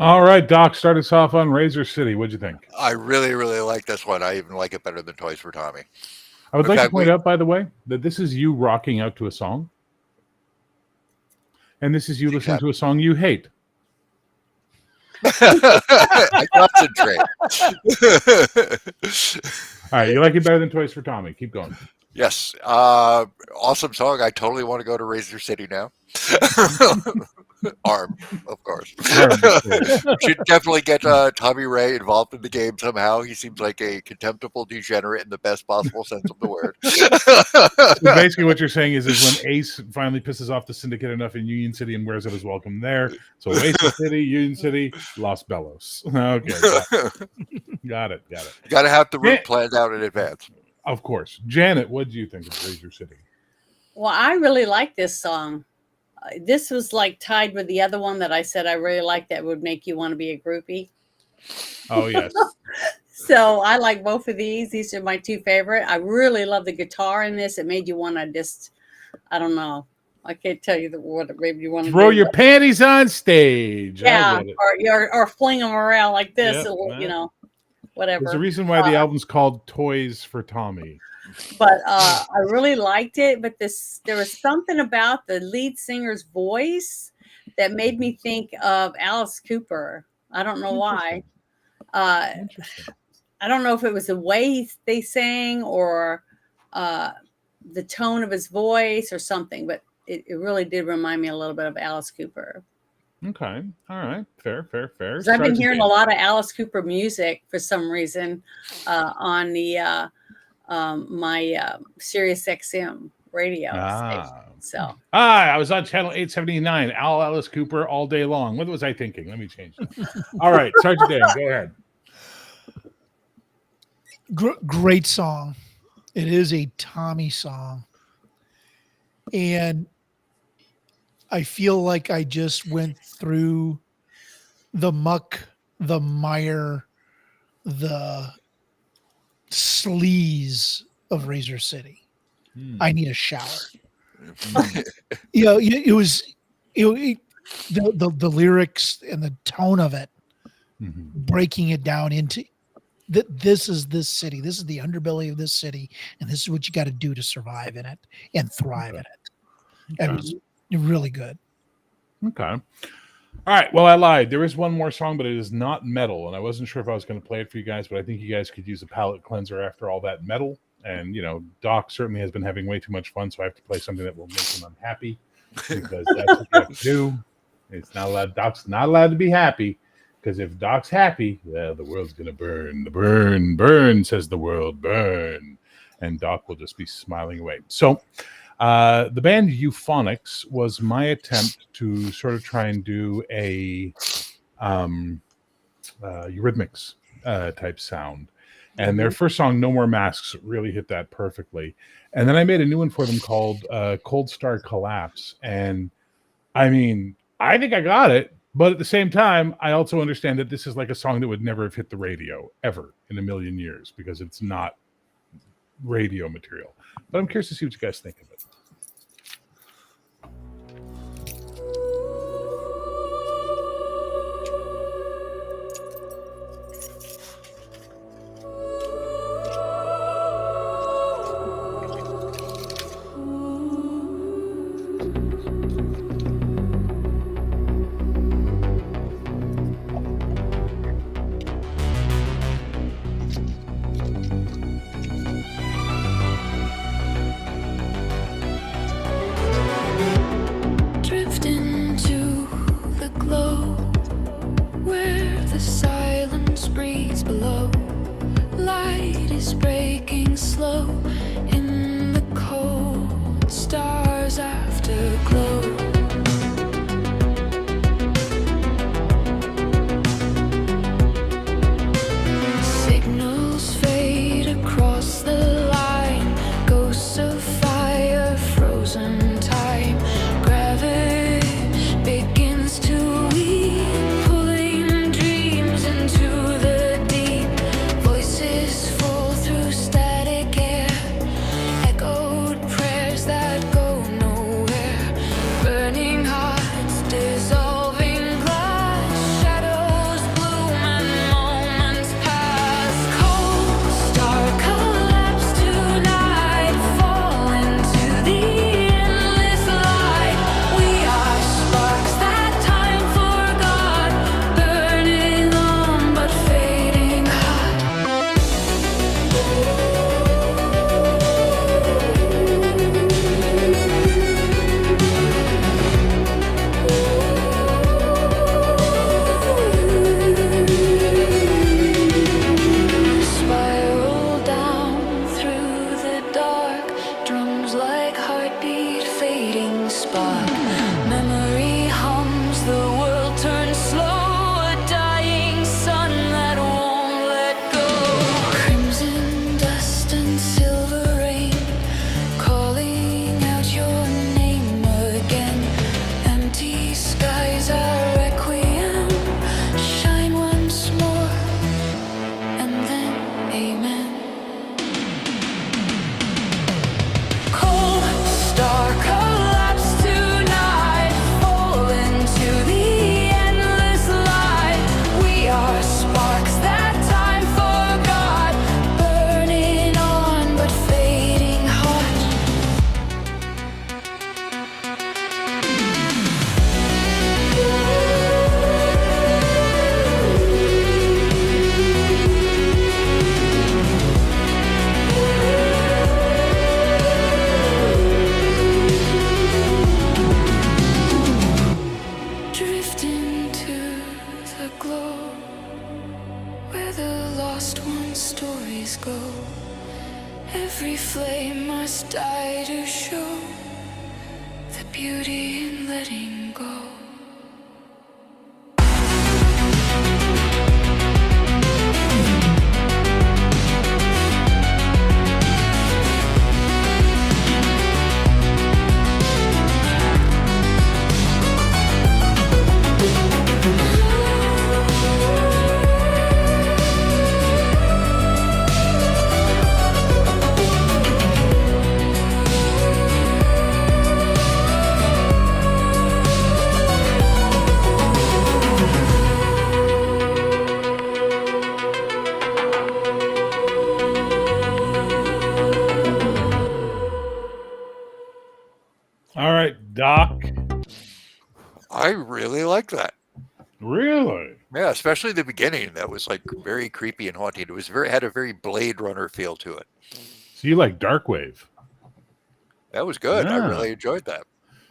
All right, Doc, start us off on Razor City. What'd you think? I really, really like this one. I even like it better than Toys for Tommy. I would In like to fact, point we- out, by the way, that this is you rocking out to a song. And this is you listening to a song you hate. I concentrate. All right, you like it better than Toys for Tommy. Keep going. Yes. Awesome song. I totally want to go to Razor City now. Arm, of course. Arm, of course. Should definitely get Tommy Ray involved in the game somehow. He seems like a contemptible degenerate in the best possible sense of the word. So basically, what you're saying is when Ace finally pisses off the Syndicate enough in Union City and wears out his welcome there. So Razor City, Union City, Los Bellos. Okay, got it. Got to have the route planned out in advance. Of course. Janet, what do you think of Razor City? Well, I really like this song. This was like tied with the other one that I said I really like that would make you want to be a groupie. Oh, yes. So I like both of these. These are my two favorite. I really love the guitar in this. It made you want to just, I don't know. I can't tell you what it made you want to Throw do, your but- panties on stage. I Yeah, get it. or fling them around like this, Yeah, you man. know, whatever. There's a reason why the album's called Toys for Tommy. But I really liked it. But there was something about the lead singer's voice that made me think of Alice Cooper. I don't know why. Interesting. I don't know if it was the way they sang or the tone of his voice or something, but it really did remind me a little bit of Alice Cooper. Okay. All right. Fair. 'Cause I've been hearing a lot of Alice Cooper music for some reason on the my Sirius XM radio station. So I was on channel 879, Alice Cooper all day long. What was I thinking? Let me change that. All right, Sergeant Dan, go ahead. Great song. It is a Tommy song. And I feel like I just went through the muck, the mire, the sleaze of Razor City. I need a shower. It was the lyrics and the tone of it, breaking it down into this is this city. This is the underbelly of this city, and this is what you got to do to survive in it and thrive in it. It was really good. Okay. All right. Well, I lied. There is one more song, but it is not metal, and I wasn't sure if I was going to play it for you guys, but I think you guys could use a palate cleanser after all that metal. And Doc certainly has been having way too much fun, so I have to play something that will make him unhappy because that's what you have to do. It's not allowed. Doc's not allowed to be happy because if Doc's happy, well, the world's gonna burn. The burn, says the world, burn, and Doc will just be smiling away. So, the band Euphonics was my attempt to sort of try and do a Eurythmics type sound. And their first song, No More Masks, really hit that perfectly. And then I made a new one for them called Cold Star Collapse. And I mean, I think I got it. But at the same time, I also understand that this is like a song that would never have hit the radio ever in a million years because it's not radio material. But I'm curious to see what you guys think of it. Drift into the glow where the silence breathes below. Light is breaking slow in the cold stars afterglow. Signals fade across the line, ghosts of fire, frozen time. Gravity begins to weep, pulling dreams into the deep. Voices fall through static air, echoed prayers that go nowhere. aglow, where the lost ones' stories go. Every flame must die to show the beauty in letting go. All right, Doc. I really like that. Really? Yeah, especially the beginning. That was like very creepy and haunting. It was had a very Blade Runner feel to it. So you like Darkwave? That was good. I Yeah. really enjoyed that.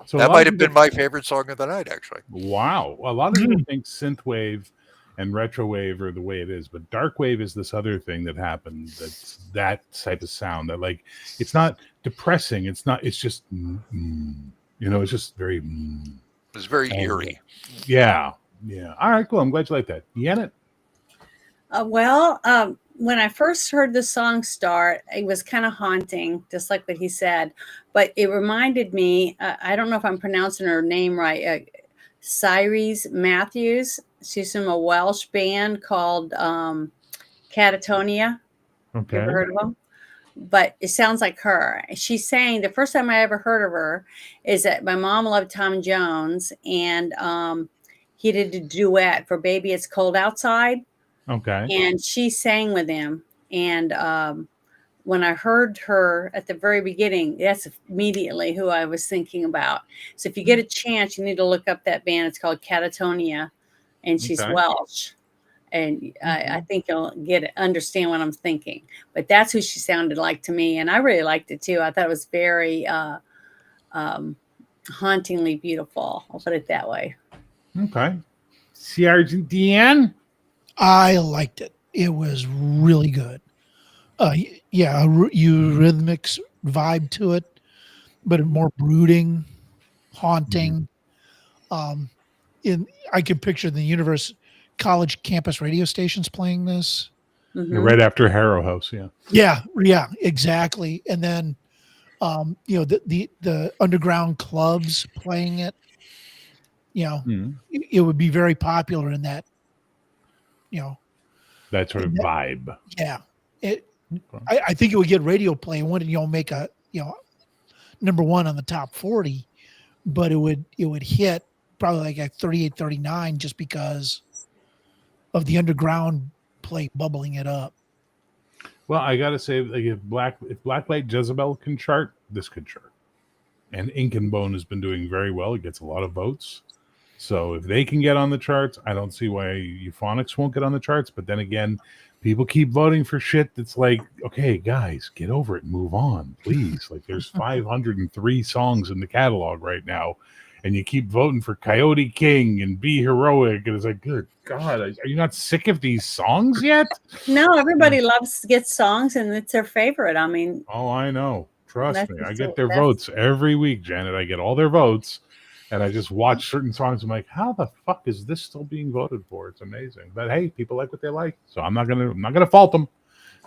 So a That lot might of have been people- my favorite song of the night, actually. Wow. A lot of people think synthwave and retrowave are the way it is, but darkwave is this other thing that happened. That's that type of sound that, like, it's not depressing. It's not. It's just, it's just very. It was very eerie. Yeah. Yeah. All right. Cool. I'm glad you like that. Janet. When I first heard the song start, it was kind of haunting, just like what he said. But it reminded me, I don't know if I'm pronouncing her name right, Cyrese Matthews. She's from a Welsh band called Catatonia. Okay. You ever heard of them? But it sounds like her. She's saying the first time I ever heard of her is that my mom loved Tom Jones, and he did a duet for Baby It's Cold Outside. Okay. And she sang with him. And when I heard her at the very beginning, that's immediately who I was thinking about. So if you get a chance, you need to look up that band. It's called Catatonia, and she's Okay. Welsh. And I think you'll understand what I'm thinking. But that's who she sounded like to me. And I really liked it too. I thought it was very hauntingly beautiful. I'll put it that way. Okay. Sergeant Deanne. I liked it. It was really good. Yeah, a eurythmics vibe to it, but a more brooding, haunting. I can picture the universe college campus radio stations playing this. Mhm. Right after Harrow House. Yeah. Yeah, exactly. And then, the underground clubs playing it. Mhm. It would be very popular in that. That sort of vibe. Yeah. Okay. I think it would get radio play. Wouldn't make a number one on the top 40, but it would hit probably like at 38, 39 just because of the underground play bubbling it up. Well, I gotta say, like, if Blacklight Jezebel can chart, this could chart. And Ink and Bone has been doing very well. It gets a lot of votes. So if they can get on the charts, I don't see why Euphonics won't get on the charts. But then again, people keep voting for shit that's like, okay, guys, get over it and move on, please. Like, there's 503 songs in the catalog right now, and you keep voting for Coyote King and Be Heroic, and it's like, good God, are you not sick of these songs yet? No, everybody loves to get songs, and it's their favorite. I mean, Oh, I know. Trust That's me. I just get so- their that's- votes every week, Janet. I get all their votes, and I just watch certain songs. I'm like, how the fuck is this still being voted for? It's amazing. But hey, people like what they like, so I'm not gonna fault them.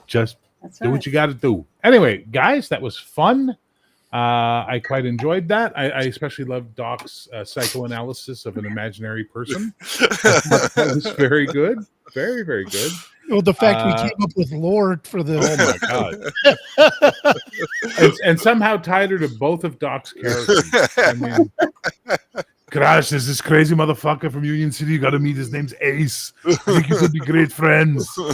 Just that's do right. what you got to do. Anyway, guys, that was fun. I quite enjoyed that. I especially loved Doc's psychoanalysis of an imaginary person. That was very good. Very, very good. Well, the fact we came up with lore for the Oh my god! and somehow tied her to both of Doc's characters. I mean, Crash, there's this crazy motherfucker from Union City. You got to meet. His name's Ace. I think you could be great friends. You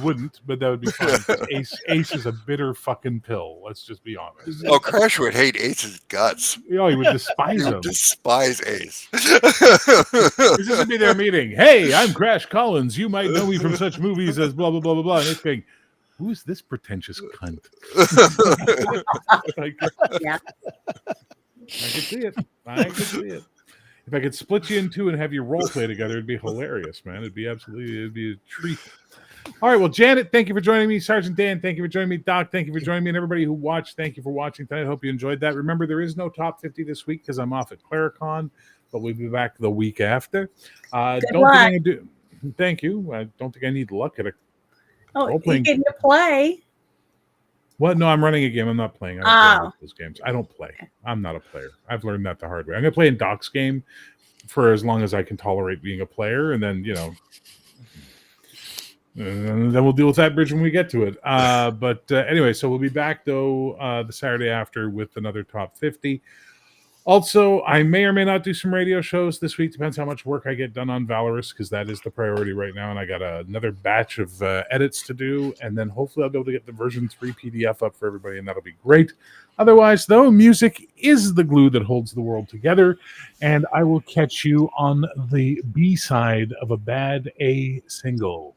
wouldn't, but that would be fun. Ace is a bitter fucking pill. Let's just be honest. Oh, Crash would hate Ace's guts. Oh, he would despise He him. would despise Ace. This would be their meeting. Hey, I'm Crash Collins. You might know me from such movies as blah blah blah blah blah. And it's going, who's this pretentious cunt? Like, Yeah. I can see it. I can see it. If I could split you in two and have you role play together, it'd be hilarious, man. It'd be a treat. All right, well, Janet, thank you for joining me. Sergeant Dan, thank you for joining me. Doc, thank you for joining me. And everybody who watched, thank you for watching tonight. I hope you enjoyed that. Remember, there is no top 50 this week because I'm off at Claricon, but we'll be back the week after. Good Don't luck. think I do. Thank you. I don't think I need luck at a Oh, you role-playing. get to play. What? No, I'm running a game. I'm not playing. I don't play Oh. those games. I don't play. I'm not a player. I've learned that the hard way. I'm going to play in Doc's game for as long as I can tolerate being a player, and then, and then we'll deal with that bridge when we get to it. But anyway, so we'll be back, though, the Saturday after with another Top 50. Also, I may or may not do some radio shows this week. Depends how much work I get done on Valorous, because that is the priority right now. And I got another batch of edits to do. And then hopefully I'll be able to get the version 3 PDF up for everybody, and that'll be great. Otherwise, though, music is the glue that holds the world together. And I will catch you on the B side of a bad A single.